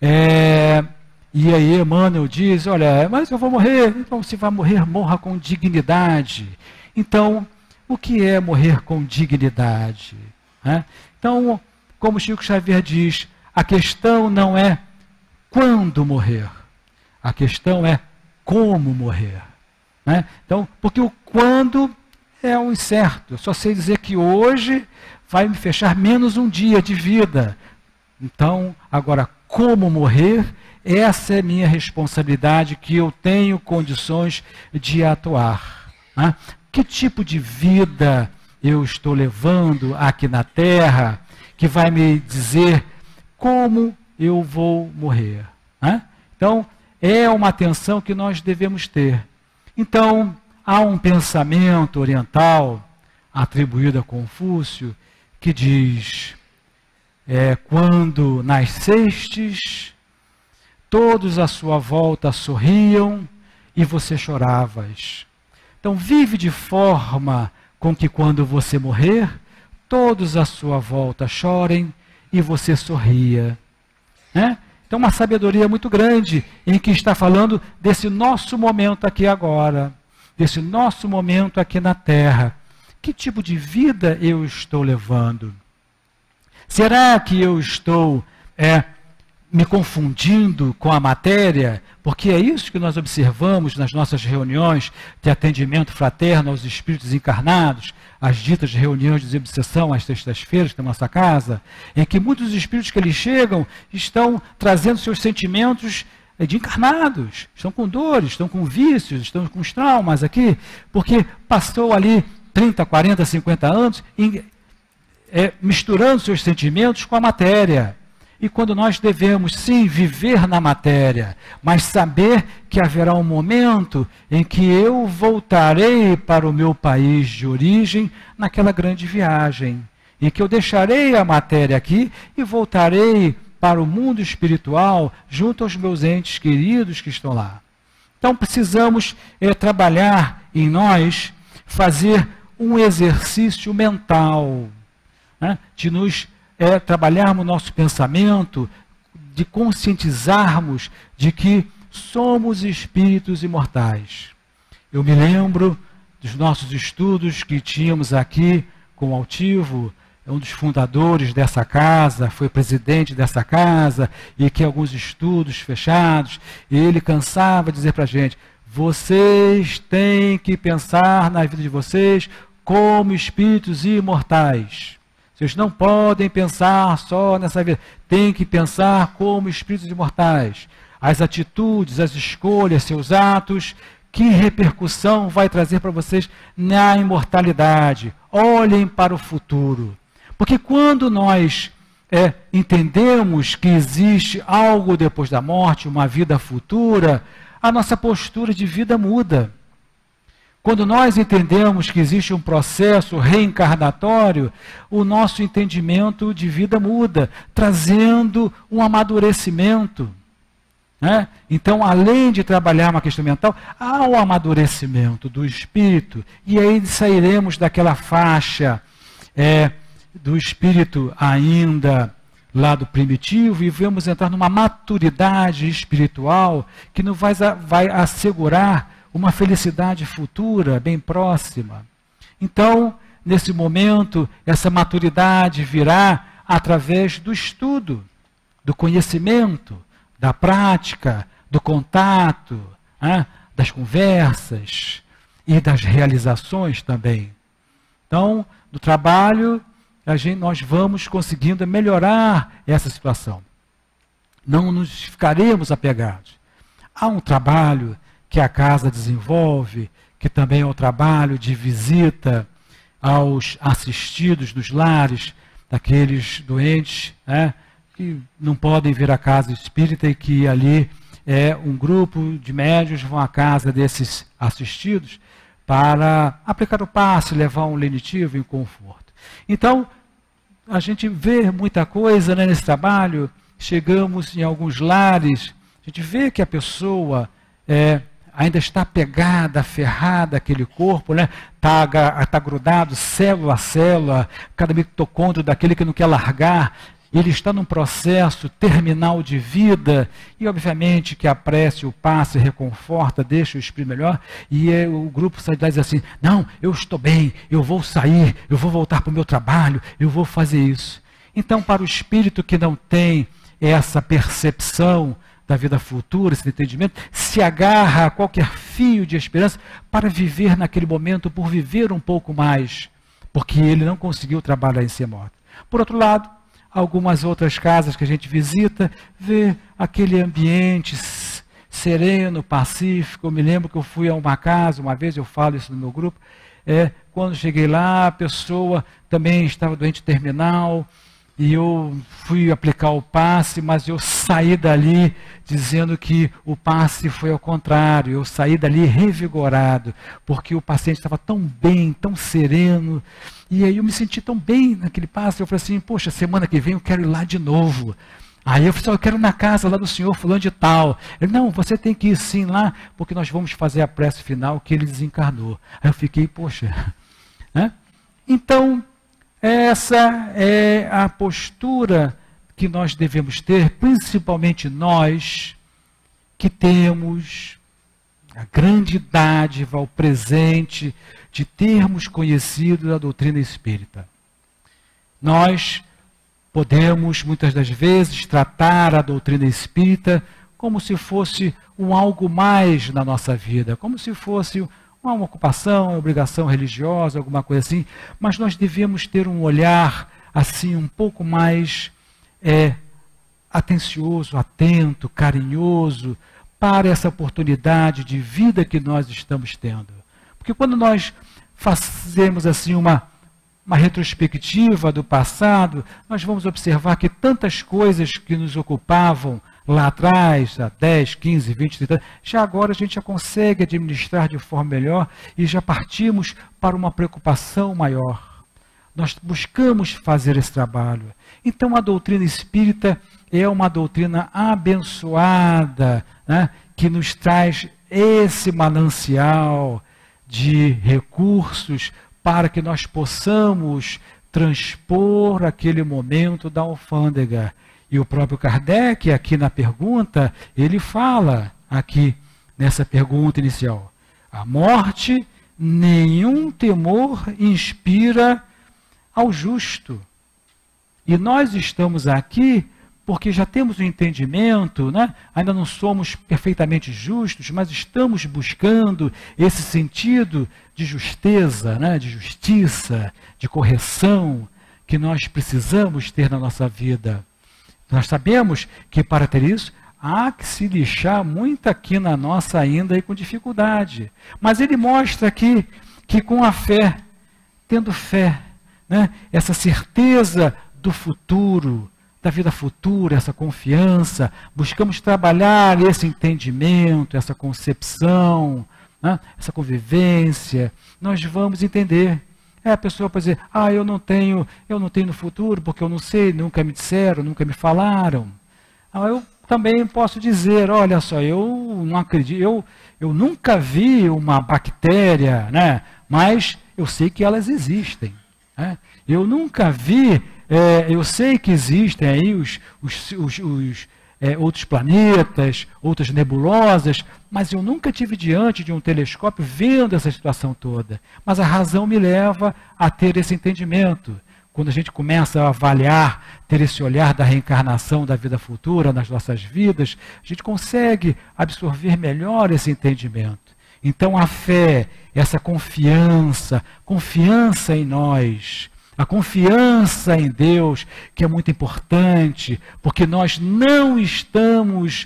E aí Emmanuel diz, olha, mas eu vou morrer. Então, se vai morrer, morra com dignidade. Então, o que é morrer com dignidade? Então, como Chico Xavier diz, a questão não é quando morrer, a questão é como morrer. Então, porque o quando é o incerto. Eu só sei dizer que hoje vai me fechar menos um dia de vida. Então, agora, como morrer, essa é minha responsabilidade, que eu tenho condições de atuar. Que tipo de vida eu estou levando aqui na Terra, que vai me dizer como eu vou morrer. Então, é uma atenção que nós devemos ter. Então, há um pensamento oriental atribuído a Confúcio que diz, quando nascestes, todos à sua volta sorriam e você choravas. Então, vive de forma com que quando você morrer, todos à sua volta chorem e você sorria. Então, uma sabedoria muito grande em que está falando desse nosso momento aqui agora, desse nosso momento aqui na Terra. Que tipo de vida eu estou levando? Será que eu estou me confundindo com a matéria? Porque é isso que nós observamos nas nossas reuniões de atendimento fraterno aos espíritos encarnados, as ditas reuniões de desobsessão às sextas-feiras na nossa casa, em que muitos espíritos que eles chegam estão trazendo seus sentimentos de encarnados, estão com dores, estão com vícios, estão com os traumas aqui, porque passou ali 30, 40, 50 anos misturando seus sentimentos com a matéria. E quando nós devemos, sim, viver na matéria, mas saber que haverá um momento em que eu voltarei para o meu país de origem naquela grande viagem, em que eu deixarei a matéria aqui e voltarei para o mundo espiritual junto aos meus entes queridos que estão lá. Então precisamos trabalhar em nós, fazer um exercício mental, né, de nos trabalharmos o nosso pensamento, de conscientizarmos de que somos espíritos imortais. Eu me lembro dos nossos estudos que tínhamos aqui com o Altivo, um dos fundadores dessa casa, foi presidente dessa casa, e que alguns estudos fechados, e ele cansava de dizer para a gente: vocês têm que pensar na vida de vocês como espíritos imortais. Vocês não podem pensar só nessa vida, tem que pensar como espíritos imortais. As atitudes, as escolhas, seus atos, que repercussão vai trazer para vocês na imortalidade? Olhem para o futuro. Porque quando nós entendemos que existe algo depois da morte, uma vida futura, a nossa postura de vida muda. Quando nós entendemos que existe um processo reencarnatório, o nosso entendimento de vida muda, trazendo um amadurecimento. Né? Então, além de trabalhar uma questão mental, há o amadurecimento do espírito, e aí sairemos daquela faixa do espírito ainda lá do primitivo e vamos entrar numa maturidade espiritual que nos vai assegurar uma felicidade futura, bem próxima. Então, nesse momento, essa maturidade virá através do estudo, do conhecimento, da prática, do contato, das conversas e das realizações também. Então, no trabalho, nós vamos conseguindo melhorar essa situação. Não nos ficaremos apegados. Há um trabalho que a casa desenvolve, que também é o trabalho de visita aos assistidos dos lares, daqueles doentes, que não podem vir à casa espírita, e que ali um grupo de médiuns vão à casa desses assistidos para aplicar o passe, levar um lenitivo em conforto. Então, a gente vê muita coisa nesse trabalho. Chegamos em alguns lares, a gente vê que a pessoa ainda está pegada, aferrada àquele corpo, né? Está grudado célula a célula, cada mitocôndrio daquele que não quer largar. Ele está num processo terminal de vida, e obviamente que a prece, o passe, reconforta, deixa o espírito melhor, e o grupo sai de lá e diz assim: não, eu estou bem, eu vou sair, eu vou voltar para o meu trabalho, eu vou fazer isso. Então, para o espírito que não tem essa percepção da vida futura, esse entendimento, se agarra a qualquer fio de esperança para viver naquele momento, por viver um pouco mais, porque ele não conseguiu trabalhar em ser morto. Por outro lado, algumas outras casas que a gente visita, vê aquele ambiente sereno, pacífico. Eu me lembro que eu fui a uma casa, uma vez, eu falo isso no meu grupo, quando cheguei lá, a pessoa também estava doente terminal, e eu fui aplicar o passe, mas eu saí dali dizendo que o passe foi ao contrário. Eu saí dali revigorado, porque o paciente estava tão bem, tão sereno, e aí eu me senti tão bem naquele passe. Eu falei assim: poxa, semana que vem eu quero ir lá de novo. Aí eu falei assim: eu quero ir na casa lá do senhor fulano de tal. Ele: não, você tem que ir sim lá, porque nós vamos fazer a prece final que ele desencarnou. Aí eu fiquei: poxa, né? Então, essa é a postura que nós devemos ter, principalmente nós que temos a grande dádiva, o presente de termos conhecido a doutrina espírita. Nós podemos, muitas das vezes, tratar a doutrina espírita como se fosse algo mais na nossa vida, como se fosse uma ocupação, uma obrigação religiosa, alguma coisa assim, mas nós devemos ter um olhar assim um pouco mais atencioso, atento, carinhoso para essa oportunidade de vida que nós estamos tendo. Porque quando nós fazemos assim uma uma retrospectiva do passado, nós vamos observar que tantas coisas que nos ocupavam lá atrás, há 10, 15, 20, 30, já agora a gente já consegue administrar de forma melhor e já partimos para uma preocupação maior. Nós buscamos fazer esse trabalho. Então a doutrina espírita é uma doutrina abençoada, né, que nos traz esse manancial de recursos para que nós possamos transpor aquele momento da alfândega. E o próprio Kardec, aqui na pergunta, ele fala aqui nessa pergunta inicial: a morte nenhum temor inspira ao justo. E nós estamos aqui porque já temos o entendimento, né? Ainda não somos perfeitamente justos, mas estamos buscando esse sentido de justeza, né? De justiça, de correção que nós precisamos ter na nossa vida. Nós sabemos que para ter isso há que se lixar muito aqui na nossa ainda e com dificuldade. Mas ele mostra aqui que com a fé, tendo fé, né? Essa certeza do futuro, da vida futura, essa confiança, buscamos trabalhar esse entendimento, essa concepção, né? Essa convivência, nós vamos entender. A pessoa pode dizer, eu não tenho no futuro, porque eu não sei, nunca me disseram, nunca me falaram. Eu também posso dizer, olha só, eu não acredito, eu nunca vi uma bactéria, né? Mas eu sei que elas existem. Né? Eu nunca vi, eu sei que existem aí os outros planetas, outras nebulosas, mas eu nunca tive diante de um telescópio vendo essa situação toda. Mas a razão me leva a ter esse entendimento. Quando a gente começa a avaliar, ter esse olhar da reencarnação, da vida futura nas nossas vidas, a gente consegue absorver melhor esse entendimento. Então a fé, essa confiança em nós, a confiança em Deus, que é muito importante, porque nós não estamos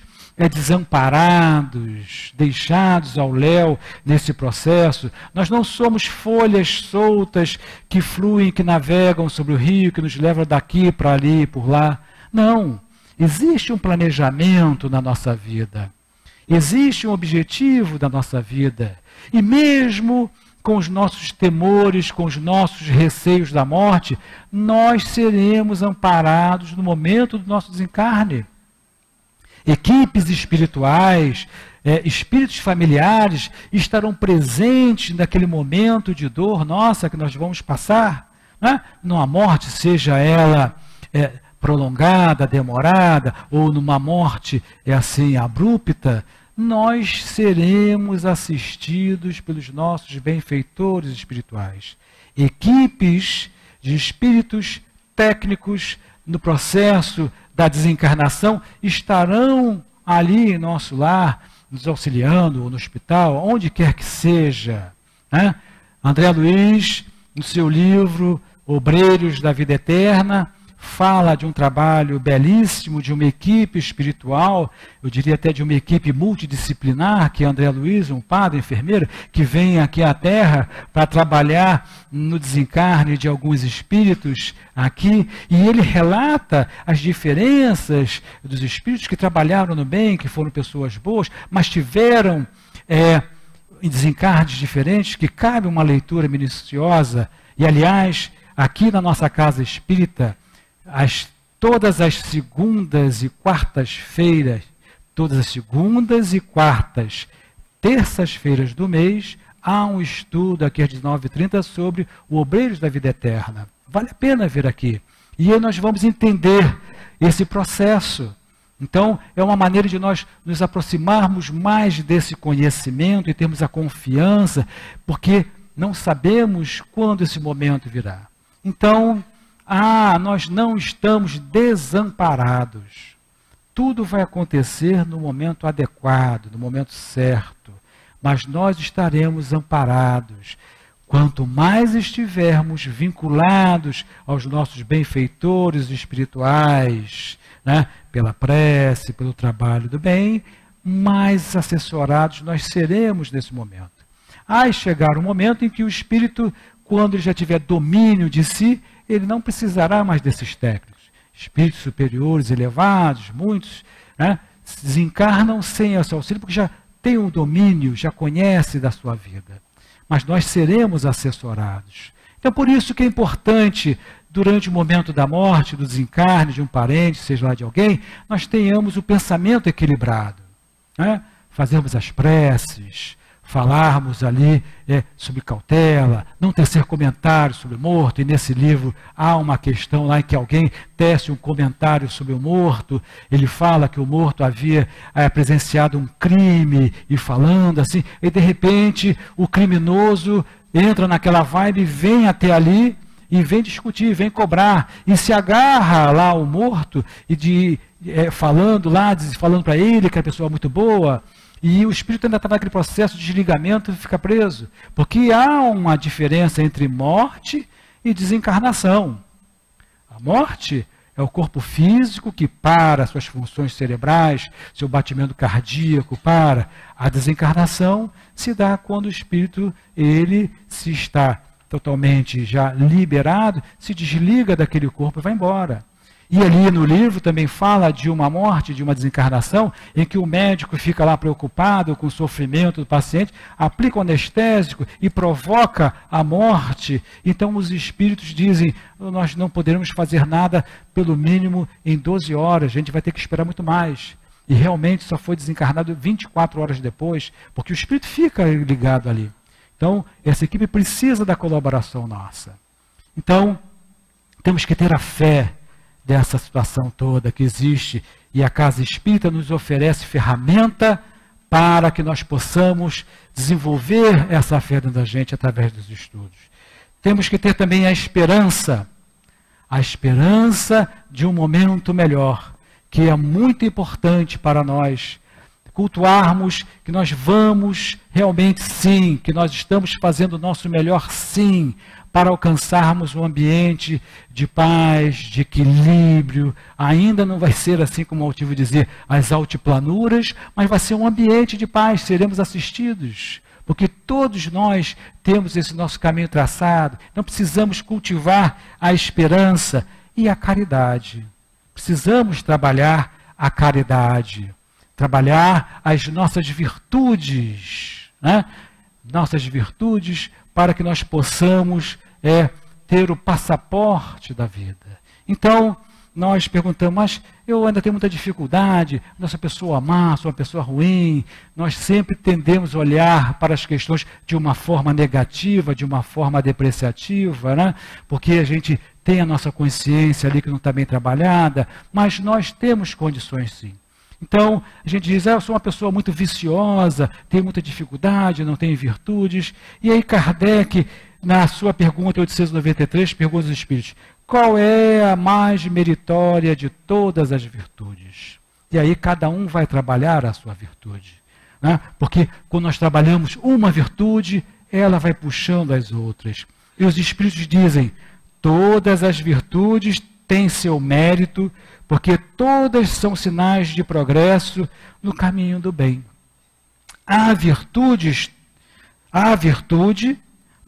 desamparados, deixados ao léu nesse processo. Nós não somos folhas soltas que fluem, que navegam sobre o rio, que nos levam daqui para ali, por lá. Não. Existe um planejamento na nossa vida. Existe um objetivo da nossa vida. E mesmo com os nossos temores, com os nossos receios da morte, nós seremos amparados no momento do nosso desencarne. Equipes espirituais, espíritos familiares estarão presentes naquele momento de dor nossa que nós vamos passar. Né? Numa morte, seja ela prolongada, demorada, ou numa morte assim abrupta, nós seremos assistidos pelos nossos benfeitores espirituais. Equipes de espíritos técnicos no processo da desencarnação estarão ali em nosso lar, nos auxiliando, ou no hospital, onde quer que seja. Né? André Luiz, no seu livro Obreiros da Vida Eterna, fala de um trabalho belíssimo, de uma equipe espiritual, eu diria até de uma equipe multidisciplinar, que é André Luiz, um padre, enfermeiro, que vem aqui à Terra para trabalhar no desencarne de alguns espíritos aqui, e ele relata as diferenças dos espíritos que trabalharam no bem, que foram pessoas boas, mas tiveram em desencarnes diferentes, que cabe uma leitura minuciosa, e aliás, aqui na nossa casa espírita, todas as segundas e quartas-feiras, terças-feiras do mês, há um estudo aqui às 19h30 sobre o Obreiros da Vida Eterna. Vale a pena vir aqui. E aí nós vamos entender esse processo. Então, é uma maneira de nós nos aproximarmos mais desse conhecimento e termos a confiança, porque não sabemos quando esse momento virá. Então, nós não estamos desamparados. Tudo vai acontecer no momento adequado, no momento certo. Mas nós estaremos amparados. Quanto mais estivermos vinculados aos nossos benfeitores espirituais, né, pela prece, pelo trabalho do bem, mais assessorados nós seremos nesse momento. Chegar um momento em que o espírito, quando ele já tiver domínio de si, ele não precisará mais desses técnicos. Espíritos superiores, elevados, muitos, né, desencarnam sem esse auxílio, porque já tem um domínio, já conhece da sua vida. Mas nós seremos assessorados. Então, por isso que é importante, durante o momento da morte, do desencarne de um parente, seja lá de alguém, nós tenhamos o pensamento equilibrado. Né? Fazermos as preces, falarmos ali sobre cautela, não tecer comentários sobre o morto, e nesse livro há uma questão lá em que alguém tece um comentário sobre o morto, ele fala que o morto havia presenciado um crime, e falando assim, e de repente o criminoso entra naquela vibe, vem até ali, e vem discutir, vem cobrar, e se agarra lá ao morto, e falando para ele que a pessoa é muito boa, e o espírito ainda está naquele processo de desligamento e fica preso. Porque há uma diferença entre morte e desencarnação. A morte é o corpo físico que para suas funções cerebrais, seu batimento cardíaco para. A desencarnação se dá quando o espírito, ele se está totalmente já liberado, se desliga daquele corpo e vai embora. E ali no livro também fala de uma morte, de uma desencarnação, em que o médico fica lá preocupado com o sofrimento do paciente, aplica o anestésico e provoca a morte. Então os espíritos dizem, nós não poderemos fazer nada pelo mínimo em 12 horas, a gente vai ter que esperar muito mais. E realmente só foi desencarnado 24 horas depois, porque o espírito fica ligado ali. Então essa equipe precisa da colaboração nossa. Então temos que ter a fé dessa situação toda que existe, e a Casa Espírita nos oferece ferramenta para que nós possamos desenvolver essa fé dentro da gente através dos estudos. Temos que ter também a esperança de um momento melhor, que é muito importante para nós cultuarmos que nós vamos realmente sim, que nós estamos fazendo o nosso melhor sim, para alcançarmos um ambiente de paz, de equilíbrio. Ainda não vai ser assim como eu motivo dizer as altiplanuras, mas vai ser um ambiente de paz, seremos assistidos, porque todos nós temos esse nosso caminho traçado. Então precisamos cultivar a esperança e a caridade. Precisamos trabalhar a caridade, trabalhar as nossas virtudes, né? Nossas virtudes, para que nós possamos ter o passaporte da vida. Então, nós perguntamos, mas eu ainda tenho muita dificuldade, nossa pessoa má, sou uma pessoa ruim. Nós sempre tendemos a olhar para as questões de uma forma negativa, de uma forma depreciativa, né? Porque a gente tem a nossa consciência ali que não está bem trabalhada, mas nós temos condições sim. Então, a gente diz, eu sou uma pessoa muito viciosa, tenho muita dificuldade, não tenho virtudes. E aí Kardec, na sua pergunta 893, pergunta aos espíritos, qual é a mais meritória de todas as virtudes? E aí cada um vai trabalhar a sua virtude. Né? Porque quando nós trabalhamos uma virtude, ela vai puxando as outras. E os espíritos dizem, todas as virtudes têm seu mérito, porque todas são sinais de progresso no caminho do bem. Há virtude,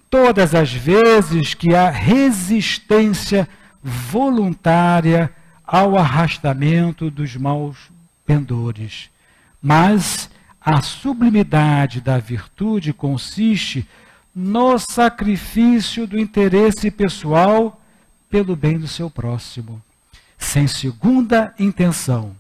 todas as vezes que há resistência voluntária ao arrastamento dos maus pendores. Mas a sublimidade da virtude consiste no sacrifício do interesse pessoal pelo bem do seu próximo. Sem segunda intenção,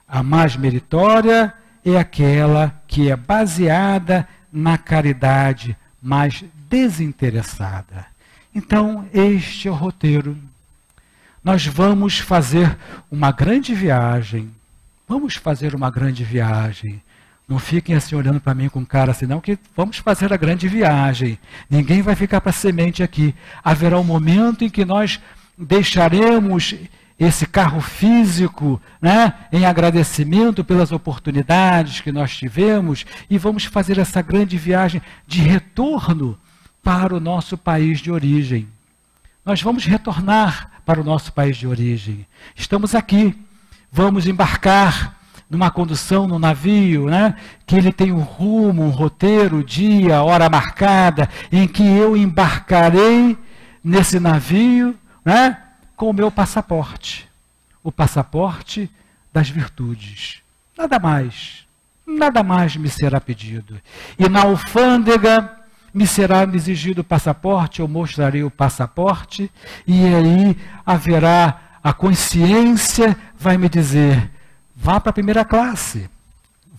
a mais meritória é aquela que é baseada na caridade mais desinteressada. Então, este é o roteiro. Nós vamos fazer uma grande viagem. Vamos fazer uma grande viagem. Não fiquem assim olhando para mim com cara assim, não, que vamos fazer a grande viagem. Ninguém vai ficar para semente aqui. Haverá um momento em que nós deixaremos esse carro físico, né, em agradecimento pelas oportunidades que nós tivemos, e vamos fazer essa grande viagem de retorno para o nosso país de origem. Nós vamos retornar para o nosso país de origem. Estamos aqui, vamos embarcar numa condução no navio, né? Que ele tem um rumo, um roteiro, dia, hora marcada, em que eu embarcarei nesse navio, né? Com o meu passaporte. O passaporte das virtudes. Nada mais me será pedido. E na alfândega me será exigido o passaporte, eu mostrarei o passaporte, e aí haverá a consciência, vai me dizer, vá para a primeira classe,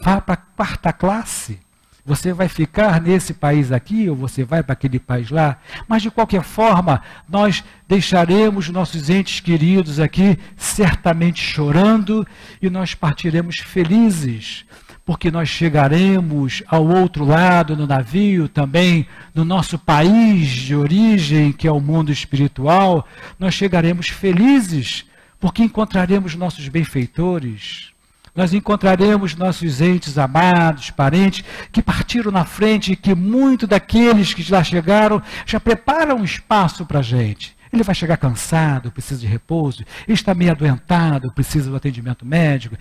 vá para a 4ª classe, você vai ficar nesse país aqui, ou você vai para aquele país lá, mas de qualquer forma, nós deixaremos nossos entes queridos aqui, certamente chorando, e nós partiremos felizes, porque nós chegaremos ao outro lado no navio, também no nosso país de origem, que é o mundo espiritual, nós chegaremos felizes, porque encontraremos nossos benfeitores, nós encontraremos nossos entes amados, parentes, que partiram na frente e que muito daqueles que já chegaram, já preparam um espaço para a gente. Ele vai chegar cansado, precisa de repouso, ele está meio adoentado, precisa do atendimento médico.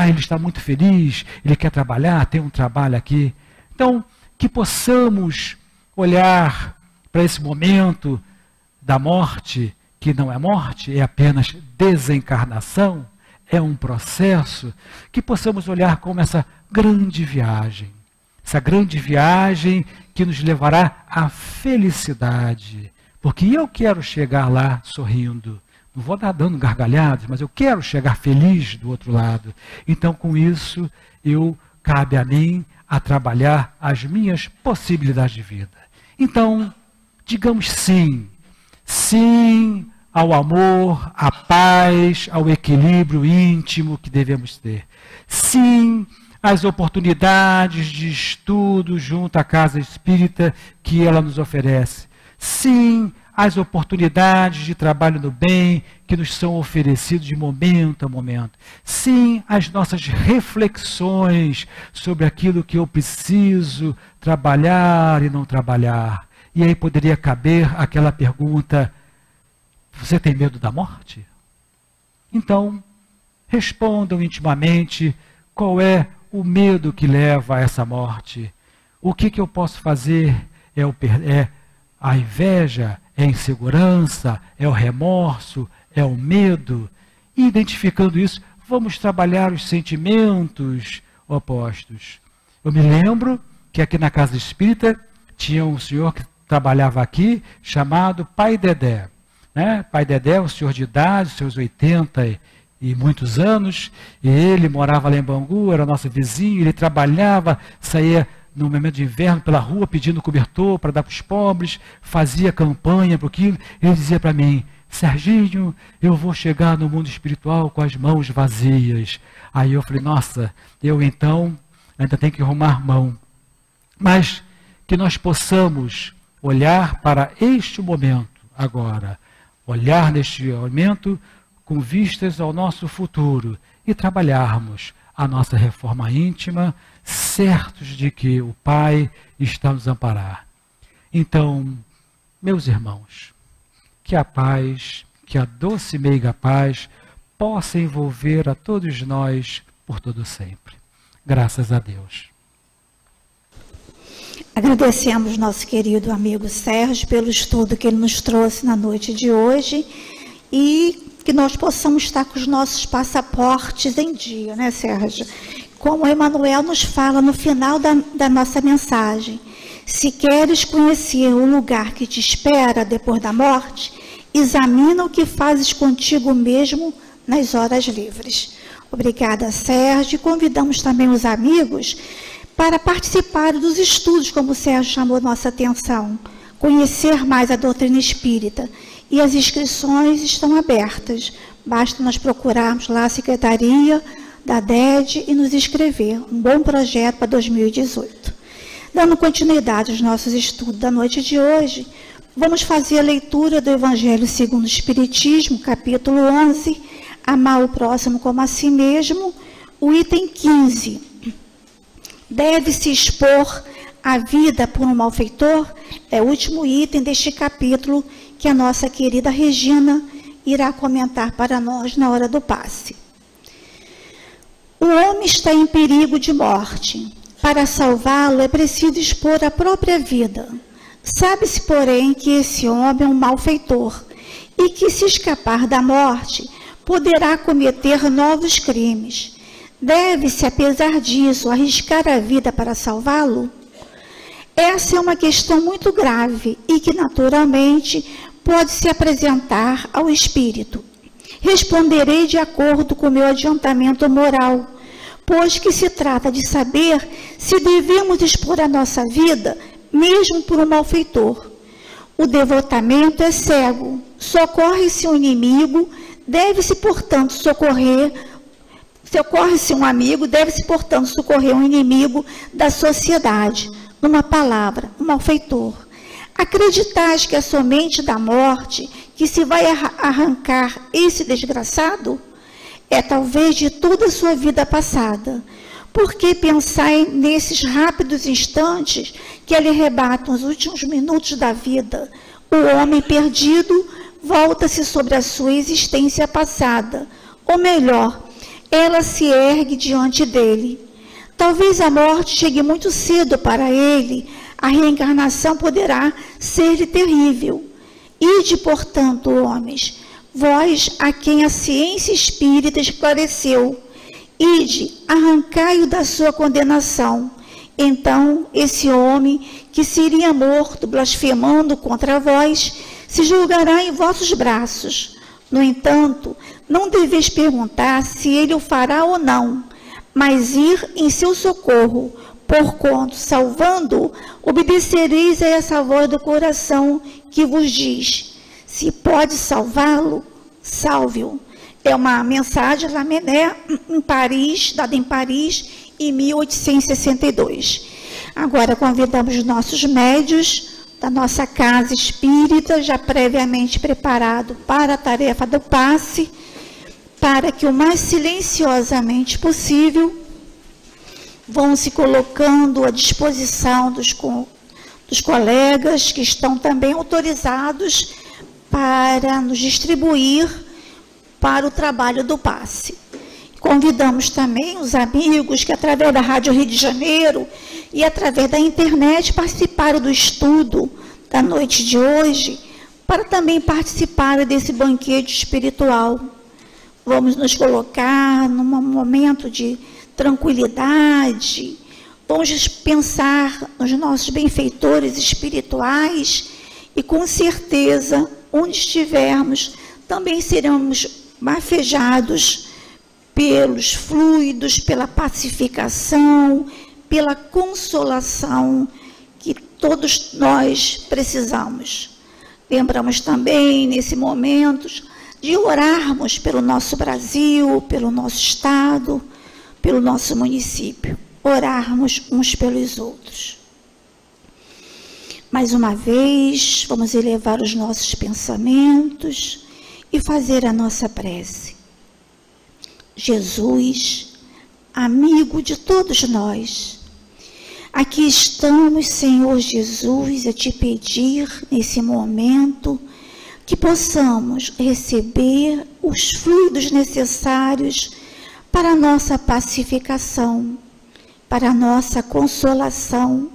Ele está muito feliz, ele quer trabalhar, tem um trabalho aqui. Então, que possamos olhar para esse momento da morte, que não é morte, é apenas desencarnação, é um processo, que possamos olhar como essa grande viagem que nos levará à felicidade. Porque eu quero chegar lá sorrindo. Não vou dar dando gargalhadas, mas eu quero chegar feliz do outro lado. Então, com isso, cabe a mim a trabalhar as minhas possibilidades de vida. Então, digamos sim. Sim ao amor, à paz, ao equilíbrio íntimo que devemos ter. Sim às oportunidades de estudo junto à casa espírita que ela nos oferece. Sim, as oportunidades de trabalho no bem que nos são oferecidos de momento a momento. Sim, as nossas reflexões sobre aquilo que eu preciso trabalhar e não trabalhar. E aí poderia caber aquela pergunta, você tem medo da morte? Então, respondam intimamente qual é o medo que leva a essa morte. O que eu posso fazer? É a inveja, é a insegurança, é o remorso, é o medo. E identificando isso, vamos trabalhar os sentimentos opostos. Eu me lembro que aqui na Casa Espírita tinha um senhor que trabalhava aqui, chamado Pai Dedé. Né? Pai Dedé, um senhor de idade, seus 80 e muitos anos, e ele morava lá em Bangu, era nosso vizinho, ele trabalhava, saía no momento de inverno pela rua pedindo cobertor para dar para os pobres, fazia campanha para aquilo. Ele dizia para mim, Serginho, eu vou chegar no mundo espiritual com as mãos vazias. Aí eu falei, nossa, eu então ainda tenho que arrumar mão. Mas que nós possamos olhar para este momento agora, olhar neste momento com vistas ao nosso futuro e trabalharmos a nossa reforma íntima, certos de que o Pai está nos amparar. Então, meus irmãos, que a paz, que a doce e meiga paz, possa envolver a todos nós por todo sempre. Graças a Deus. Agradecemos nosso querido amigo Sérgio pelo estudo que ele nos trouxe na noite de hoje e que nós possamos estar com os nossos passaportes em dia, né, Sérgio? Como o Emmanuel nos fala no final da nossa mensagem, se queres conhecer o lugar que te espera depois da morte, examina o que fazes contigo mesmo nas horas livres. Obrigada, Sérgio. Convidamos também os amigos para participar dos estudos, como o Sérgio chamou nossa atenção, conhecer mais a doutrina espírita. E as inscrições estão abertas. Basta nós procurarmos lá a secretaria da DED e nos inscrever. Um bom projeto para 2018. Dando continuidade aos nossos estudos da noite de hoje, vamos fazer a leitura do Evangelho segundo o Espiritismo, capítulo 11, amar o próximo como a si mesmo, o item 15. Deve-se expor a vida por um malfeitor? É o último item deste capítulo que a nossa querida Regina irá comentar para nós na hora do passe. O homem está em perigo de morte. Para salvá-lo é preciso expor a própria vida. Sabe-se, porém, que esse homem é um malfeitor e que, se escapar da morte, poderá cometer novos crimes. Deve-se, apesar disso, arriscar a vida para salvá-lo? Essa é uma questão muito grave e que, naturalmente, pode se apresentar ao espírito. Responderei de acordo com o meu adiantamento moral, pois que se trata de saber se devemos expor a nossa vida, mesmo por um malfeitor. O devotamento é cego, socorre-se um inimigo, deve-se, portanto, socorrer. Se ocorre-se um amigo, deve-se, portanto, socorrer um inimigo da sociedade. Numa palavra, um malfeitor. Acreditais que é somente da morte que se vai arrancar esse desgraçado? É talvez de toda a sua vida passada. Por que pensai nesses rápidos instantes que lhe arrebatam os últimos minutos da vida? O homem perdido volta-se sobre a sua existência passada. Ou melhor, ela se ergue diante dele. Talvez a morte chegue muito cedo para ele, a reencarnação poderá ser-lhe terrível. Ide, portanto, homens, vós a quem a ciência espírita esclareceu, ide, arrancai-o da sua condenação. Então, esse homem, que seria morto blasfemando contra vós, se julgará em vossos braços. No entanto, não deveis perguntar se ele o fará ou não, mas ir em seu socorro, porquanto, salvando-o, obedecereis a essa voz do coração que vos diz: se pode salvá-lo, salve-o. É uma mensagem Lamennais, em Paris, dada em Paris, em 1862. Agora convidamos nossos médios da nossa casa espírita, já previamente preparado para a tarefa do passe, para que o mais silenciosamente possível vão se colocando à disposição dos colegas que estão também autorizados para nos distribuir para o trabalho do passe. Convidamos também os amigos que, através da Rádio Rio de Janeiro e através da internet, participaram do estudo da noite de hoje, para também participar desse banquete espiritual. Vamos nos colocar num momento de tranquilidade, vamos pensar nos nossos benfeitores espirituais e, com certeza, onde estivermos, também seremos bafejados pelos fluidos, pela pacificação, pela consolação que todos nós precisamos. Lembramos também, nesse momento, de orarmos pelo nosso Brasil, pelo nosso Estado, pelo nosso município. Orarmos uns pelos outros. Mais uma vez, vamos elevar os nossos pensamentos e fazer a nossa prece. Jesus, amigo de todos nós, aqui estamos, Senhor Jesus, a te pedir nesse momento que possamos receber os fluidos necessários para a nossa pacificação, para a nossa consolação,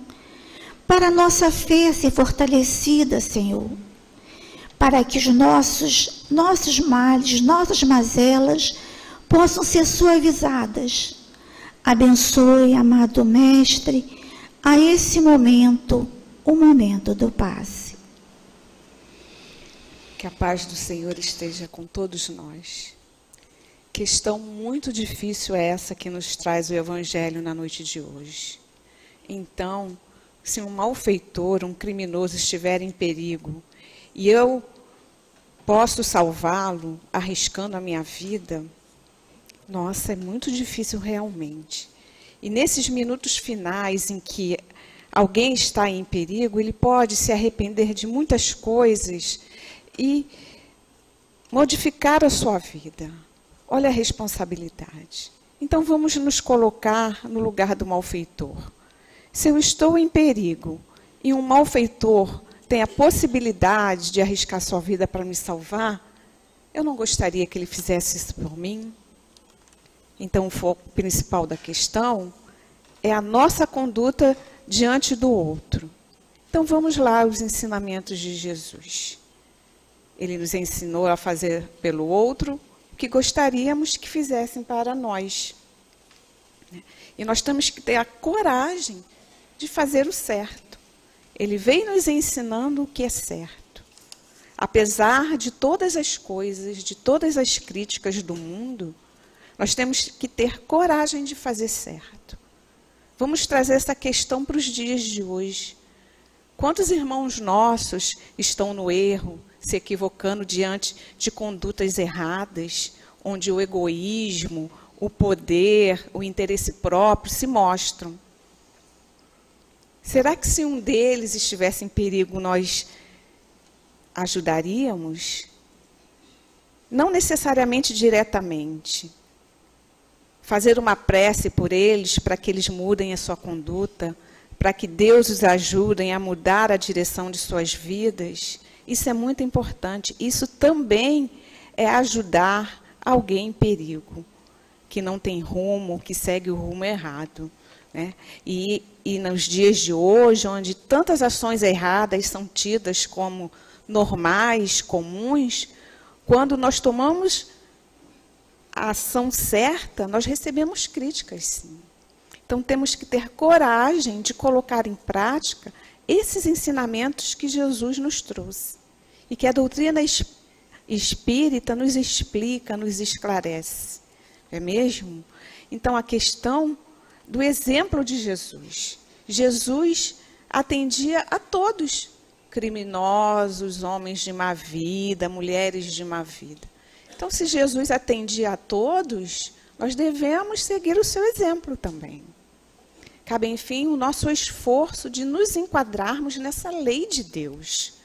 para a nossa fé ser fortalecida, Senhor, para que os nossos males, nossas mazelas possam ser suavizadas. Abençoe, amado Mestre, a esse momento, o momento do passe. Que a paz do Senhor esteja com todos nós. Questão muito difícil é essa que nos traz o Evangelho na noite de hoje. Então, se um malfeitor, um criminoso estiver em perigo e eu posso salvá-lo arriscando a minha vida, nossa, é muito difícil realmente. E nesses minutos finais em que alguém está em perigo, ele pode se arrepender de muitas coisas e modificar a sua vida. Olha a responsabilidade. Então vamos nos colocar no lugar do malfeitor. Se eu estou em perigo e um malfeitor tem a possibilidade de arriscar sua vida para me salvar, eu não gostaria que ele fizesse isso por mim? Então, o foco principal da questão é a nossa conduta diante do outro. Então, vamos lá aos ensinamentos de Jesus. Ele nos ensinou a fazer pelo outro o que gostaríamos que fizessem para nós. E nós temos que ter a coragem de fazer o certo. Ele veio nos ensinando o que é certo. Apesar de todas as coisas, de todas as críticas do mundo, nós temos que ter coragem de fazer certo. Vamos trazer essa questão para os dias de hoje. Quantos irmãos nossos estão no erro, se equivocando diante de condutas erradas, onde o egoísmo, o poder, o interesse próprio se mostram? Será que se um deles estivesse em perigo, nós ajudaríamos? Não necessariamente diretamente. Fazer uma prece por eles para que eles mudem a sua conduta, para que Deus os ajude a mudar a direção de suas vidas, isso é muito importante. Isso também é ajudar alguém em perigo, que não tem rumo, que segue o rumo errado, né? E nos dias de hoje, onde tantas ações erradas são tidas como normais, comuns, quando nós tomamos a ação certa, nós recebemos críticas, sim. Então, temos que ter coragem de colocar em prática esses ensinamentos que Jesus nos trouxe e que a doutrina espírita nos explica, nos esclarece. Não é mesmo? Então, a questão do exemplo de Jesus. Jesus atendia a todos, criminosos, homens de má vida, mulheres de má vida. Então, se Jesus atendia a todos, nós devemos seguir o seu exemplo também. Cabe, enfim, o nosso esforço de nos enquadrarmos nessa lei de Deus.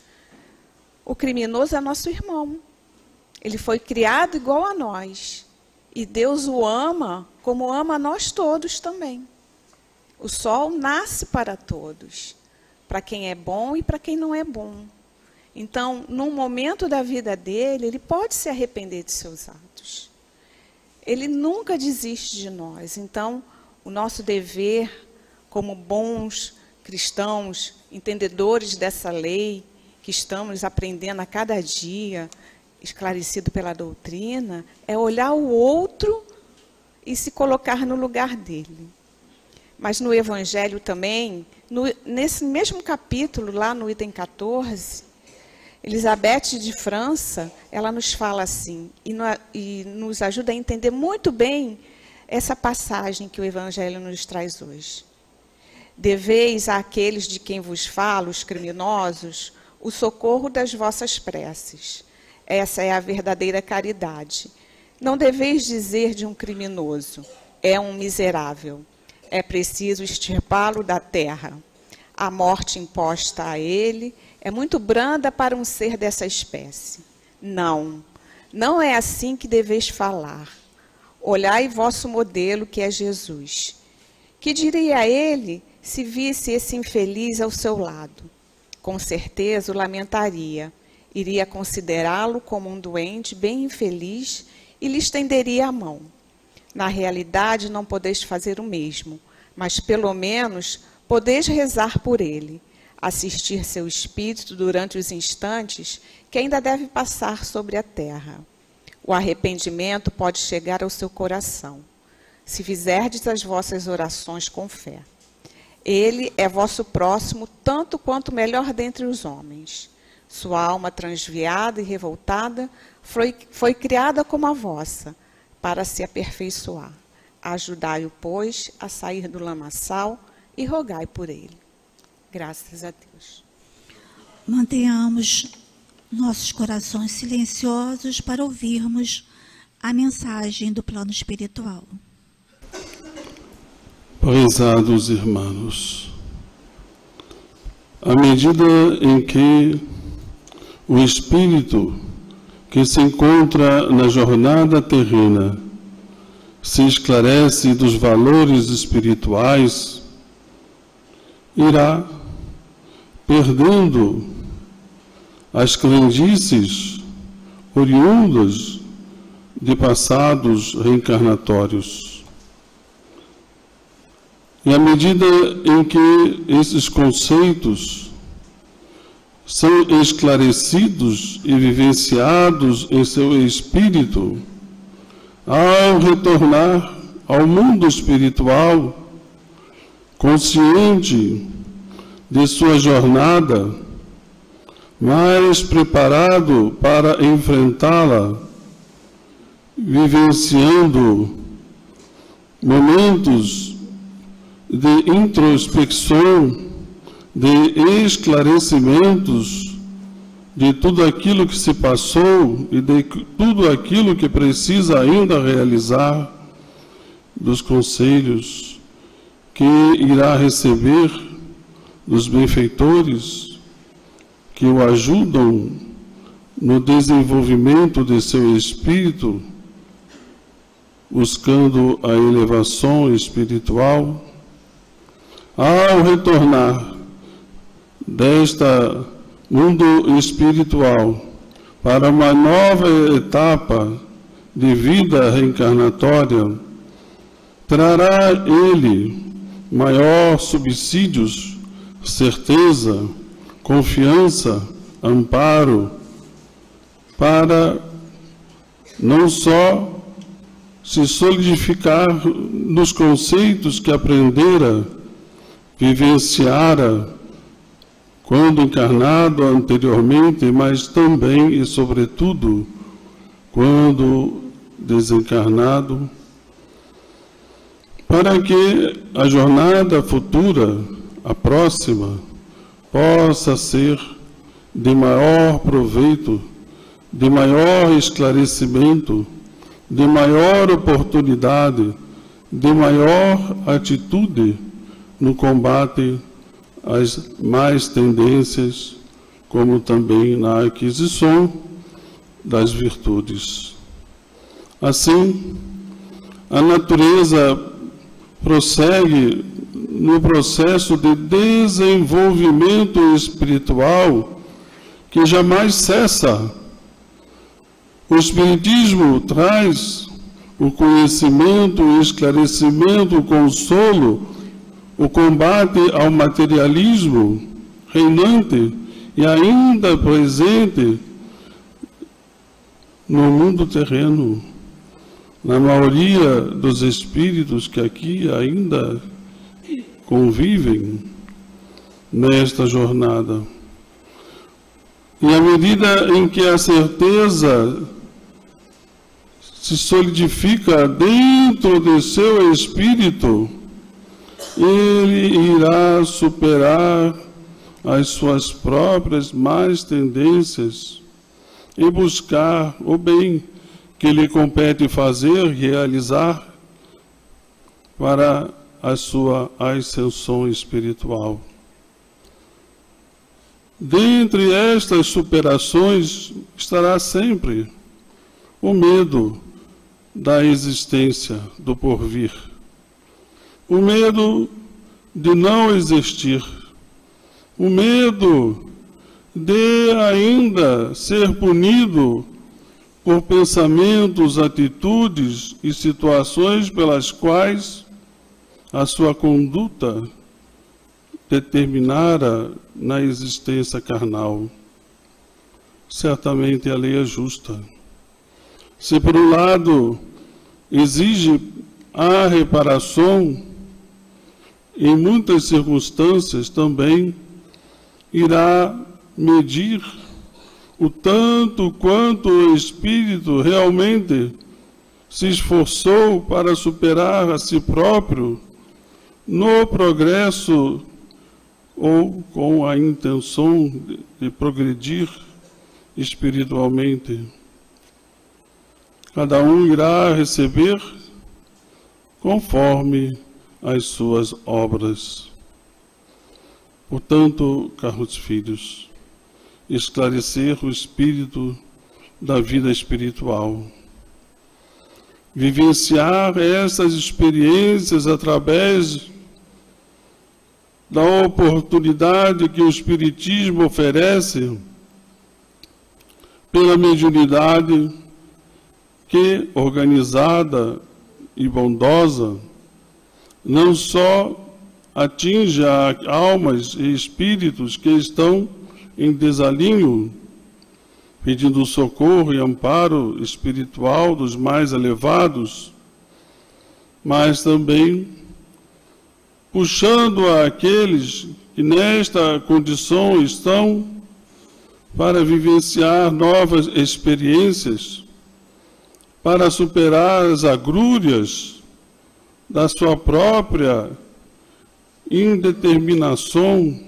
O criminoso é nosso irmão. Ele foi criado igual a nós. E Deus o ama como ama a nós todos também. O sol nasce para todos, para quem é bom e para quem não é bom. Então, num momento da vida dele, ele pode se arrepender de seus atos. Ele nunca desiste de nós. Então, o nosso dever, como bons cristãos, entendedores dessa lei, que estamos aprendendo a cada dia, esclarecido pela doutrina, é olhar o outro e se colocar no lugar dele. Mas no Evangelho também, nesse mesmo capítulo, lá no item 14, Elizabeth de França, ela nos fala assim, e nos ajuda a entender muito bem essa passagem que o Evangelho nos traz hoje. Deveis àqueles de quem vos falo, os criminosos, o socorro das vossas preces. Essa é a verdadeira caridade. Não deveis dizer de um criminoso, é um miserável. É preciso extirpá-lo da terra. A morte imposta a ele é muito branda para um ser dessa espécie. Não, não é assim que deveis falar. Olhai vosso modelo, que é Jesus. Que diria a ele se visse esse infeliz ao seu lado? Com certeza o lamentaria, iria considerá-lo como um doente bem infeliz e lhe estenderia a mão. Na realidade, não podeis fazer o mesmo, mas pelo menos podeis rezar por ele, assistir seu espírito durante os instantes que ainda deve passar sobre a terra. O arrependimento pode chegar ao seu coração, se fizerdes as vossas orações com fé. Ele é vosso próximo, tanto quanto melhor dentre os homens. Sua alma transviada e revoltada foi criada como a vossa, para se aperfeiçoar. Ajudai-o, pois, a sair do lamaçal e rogai por ele. Graças a Deus. Mantenhamos nossos corações silenciosos para ouvirmos a mensagem do plano espiritual. Prezados irmãos, à medida em que o espírito que se encontra na jornada terrena se esclarece dos valores espirituais, irá perdendo as crendices oriundas de passados reencarnatórios. E à medida em que esses conceitos são esclarecidos e vivenciados em seu espírito, ao retornar ao mundo espiritual, consciente de sua jornada, mais preparado para enfrentá-la, vivenciando momentos de introspecção, de esclarecimentos de tudo aquilo que se passou e de tudo aquilo que precisa ainda realizar, dos conselhos que irá receber dos benfeitores que o ajudam no desenvolvimento de seu espírito, buscando a elevação espiritual. Ao retornar desta mundo espiritual para uma nova etapa de vida reencarnatória, trará ele maior subsídios, certeza, confiança, amparo, para não só se solidificar nos conceitos que aprendera, vivenciara quando encarnado anteriormente, mas também e sobretudo quando desencarnado, para que a jornada futura, a próxima, possa ser de maior proveito, de maior esclarecimento, de maior oportunidade, de maior atitude no combate às más tendências, como também na aquisição das virtudes. Assim, a natureza prossegue no processo de desenvolvimento espiritual que jamais cessa. O Espiritismo traz o conhecimento, o esclarecimento, o consolo, o combate ao materialismo reinante e ainda presente no mundo terreno, na maioria dos espíritos que aqui ainda convivem nesta jornada. E à medida em que a certeza se solidifica dentro de seu espírito, ele irá superar as suas próprias más tendências e buscar o bem que lhe compete fazer, realizar para a sua ascensão espiritual. Dentre estas superações estará sempre o medo da existência, do porvir. O medo de não existir. O medo de ainda ser punido por pensamentos, atitudes e situações pelas quais a sua conduta determinara na existência carnal. Certamente a lei é justa. Se por um lado exige a reparação, em muitas circunstâncias também irá medir o tanto quanto o espírito realmente se esforçou para superar a si próprio no progresso ou com a intenção de progredir espiritualmente. Cada um irá receber conforme as suas obras. Portanto, caros filhos, esclarecer o espírito da vida espiritual. Vivenciar essas experiências através da oportunidade que o Espiritismo oferece pela mediunidade, que, organizada e bondosa, não só atinge almas e espíritos que estão em desalinho, pedindo socorro e amparo espiritual dos mais elevados, mas também puxando aqueles que nesta condição estão para vivenciar novas experiências, para superar as agrúrias da sua própria indeterminação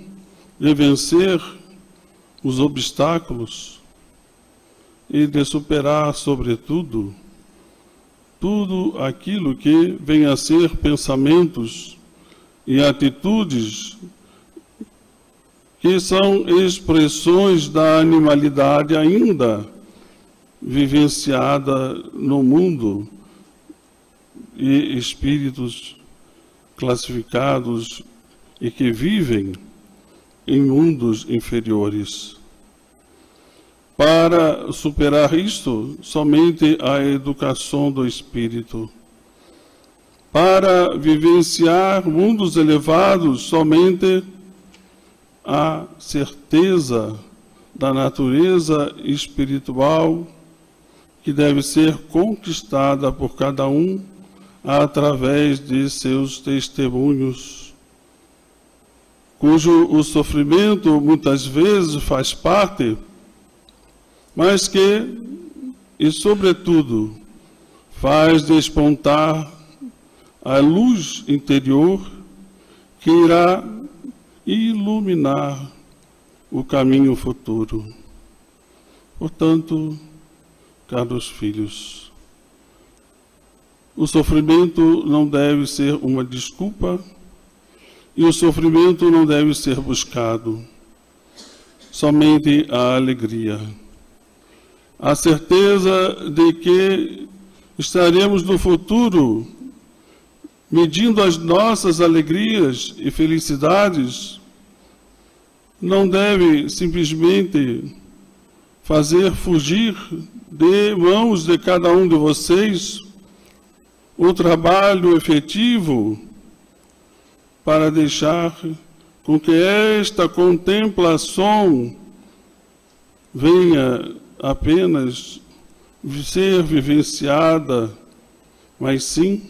de vencer os obstáculos e de superar, sobretudo, tudo aquilo que venha a ser pensamentos e atitudes que são expressões da animalidade ainda vivenciada no mundo, e espíritos classificados e que vivem em mundos inferiores. Para superar isto, somente a educação do espírito. Para vivenciar mundos elevados, somente a certeza da natureza espiritual que deve ser conquistada por cada um através de seus testemunhos, cujo o sofrimento muitas vezes faz parte, mas que, e sobretudo, faz despontar a luz interior que irá iluminar o caminho futuro. Portanto, caros filhos, o sofrimento não deve ser uma desculpa e o sofrimento não deve ser buscado. Somente a alegria. A certeza de que estaremos no futuro medindo as nossas alegrias e felicidades não deve simplesmente fazer fugir de mãos de cada um de vocês o trabalho efetivo para deixar com que esta contemplação venha apenas ser vivenciada, mas sim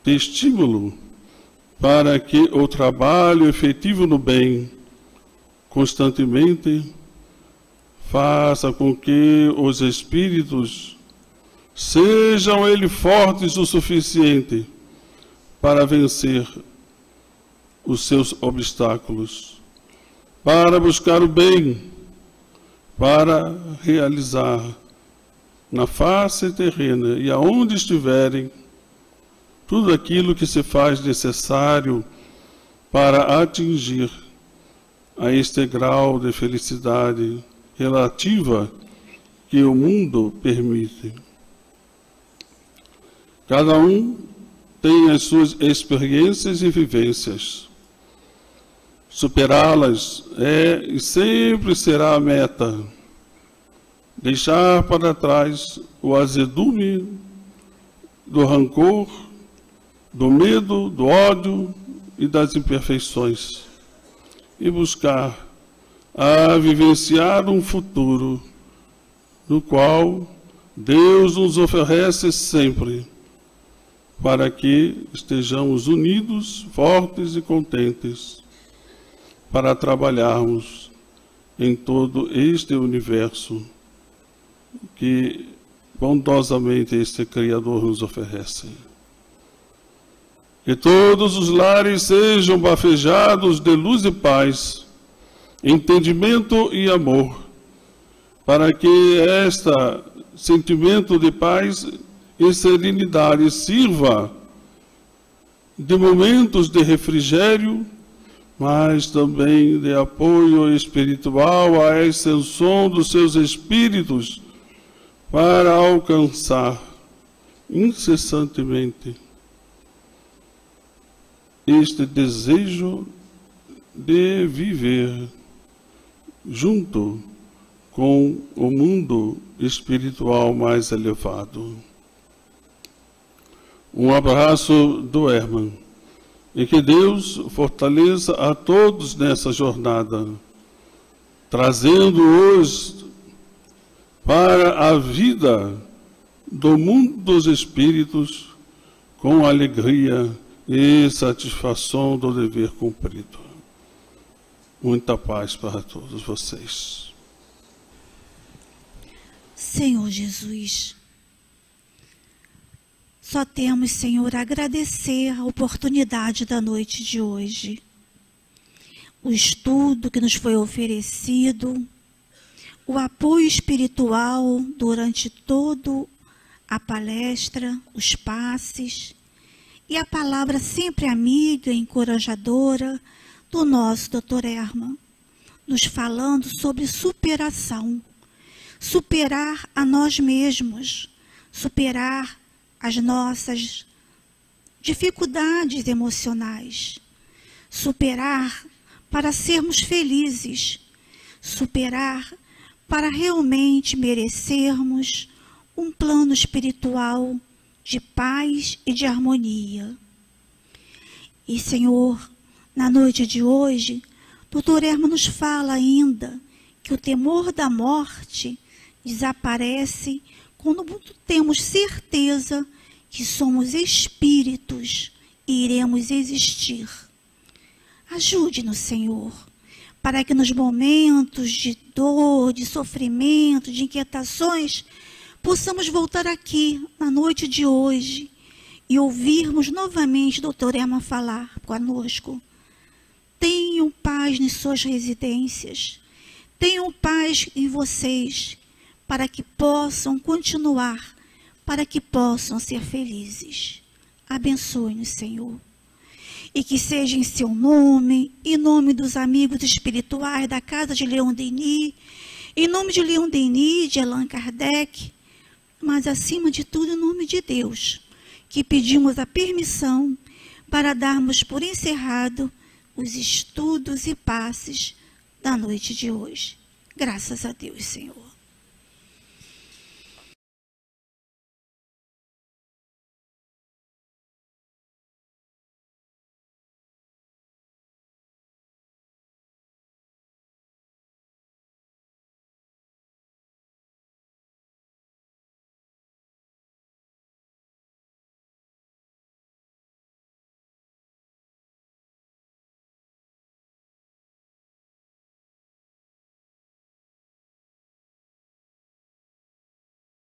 de estímulo para que o trabalho efetivo no bem constantemente faça com que os espíritos sejam eles fortes o suficiente para vencer os seus obstáculos, para buscar o bem, para realizar na face terrena e aonde estiverem tudo aquilo que se faz necessário para atingir a este grau de felicidade relativa que o mundo permite. Cada um tem as suas experiências e vivências. Superá-las é e sempre será a meta. Deixar para trás o azedume do rancor, do medo, do ódio e das imperfeições. E buscar a vivenciar um futuro no qual Deus nos oferece sempre, para que estejamos unidos, fortes e contentes, para trabalharmos em todo este universo que bondosamente este Criador nos oferece. Que todos os lares sejam bafejados de luz e paz, entendimento e amor, para que este sentimento de paz e serenidade sirva de momentos de refrigério, mas também de apoio espiritual à ascensão dos seus espíritos para alcançar incessantemente este desejo de viver junto com o mundo espiritual mais elevado. Um abraço do Herman, e que Deus fortaleça a todos nessa jornada, trazendo-os para a vida do mundo dos espíritos com alegria e satisfação do dever cumprido. Muita paz para todos vocês. Senhor Jesus, só temos, Senhor, a agradecer a oportunidade da noite de hoje. O estudo que nos foi oferecido, o apoio espiritual durante toda a palestra, os passes, e a palavra sempre amiga e encorajadora do nosso Dr. Herman, nos falando sobre superação. Superar a nós mesmos, superar as nossas dificuldades emocionais, superar para sermos felizes, superar para realmente merecermos um plano espiritual de paz e de harmonia. E, Senhor, na noite de hoje, Dr. Herman nos fala ainda que o temor da morte desaparece quando temos certeza que somos espíritos e iremos existir. Ajude-nos, Senhor, para que nos momentos de dor, de sofrimento, de inquietações, possamos voltar aqui na noite de hoje e ouvirmos novamente o Dr. Herman falar conosco. Tenham paz nas suas residências, tenham paz em vocês, para que possam continuar, para que possam ser felizes. Abençoe-nos, Senhor. E que seja em seu nome, em nome dos amigos espirituais da Casa de Leon Denis, em nome de Leon Denis, de Allan Kardec, mas acima de tudo em nome de Deus, que pedimos a permissão para darmos por encerrado os estudos e passes da noite de hoje. Graças a Deus, Senhor.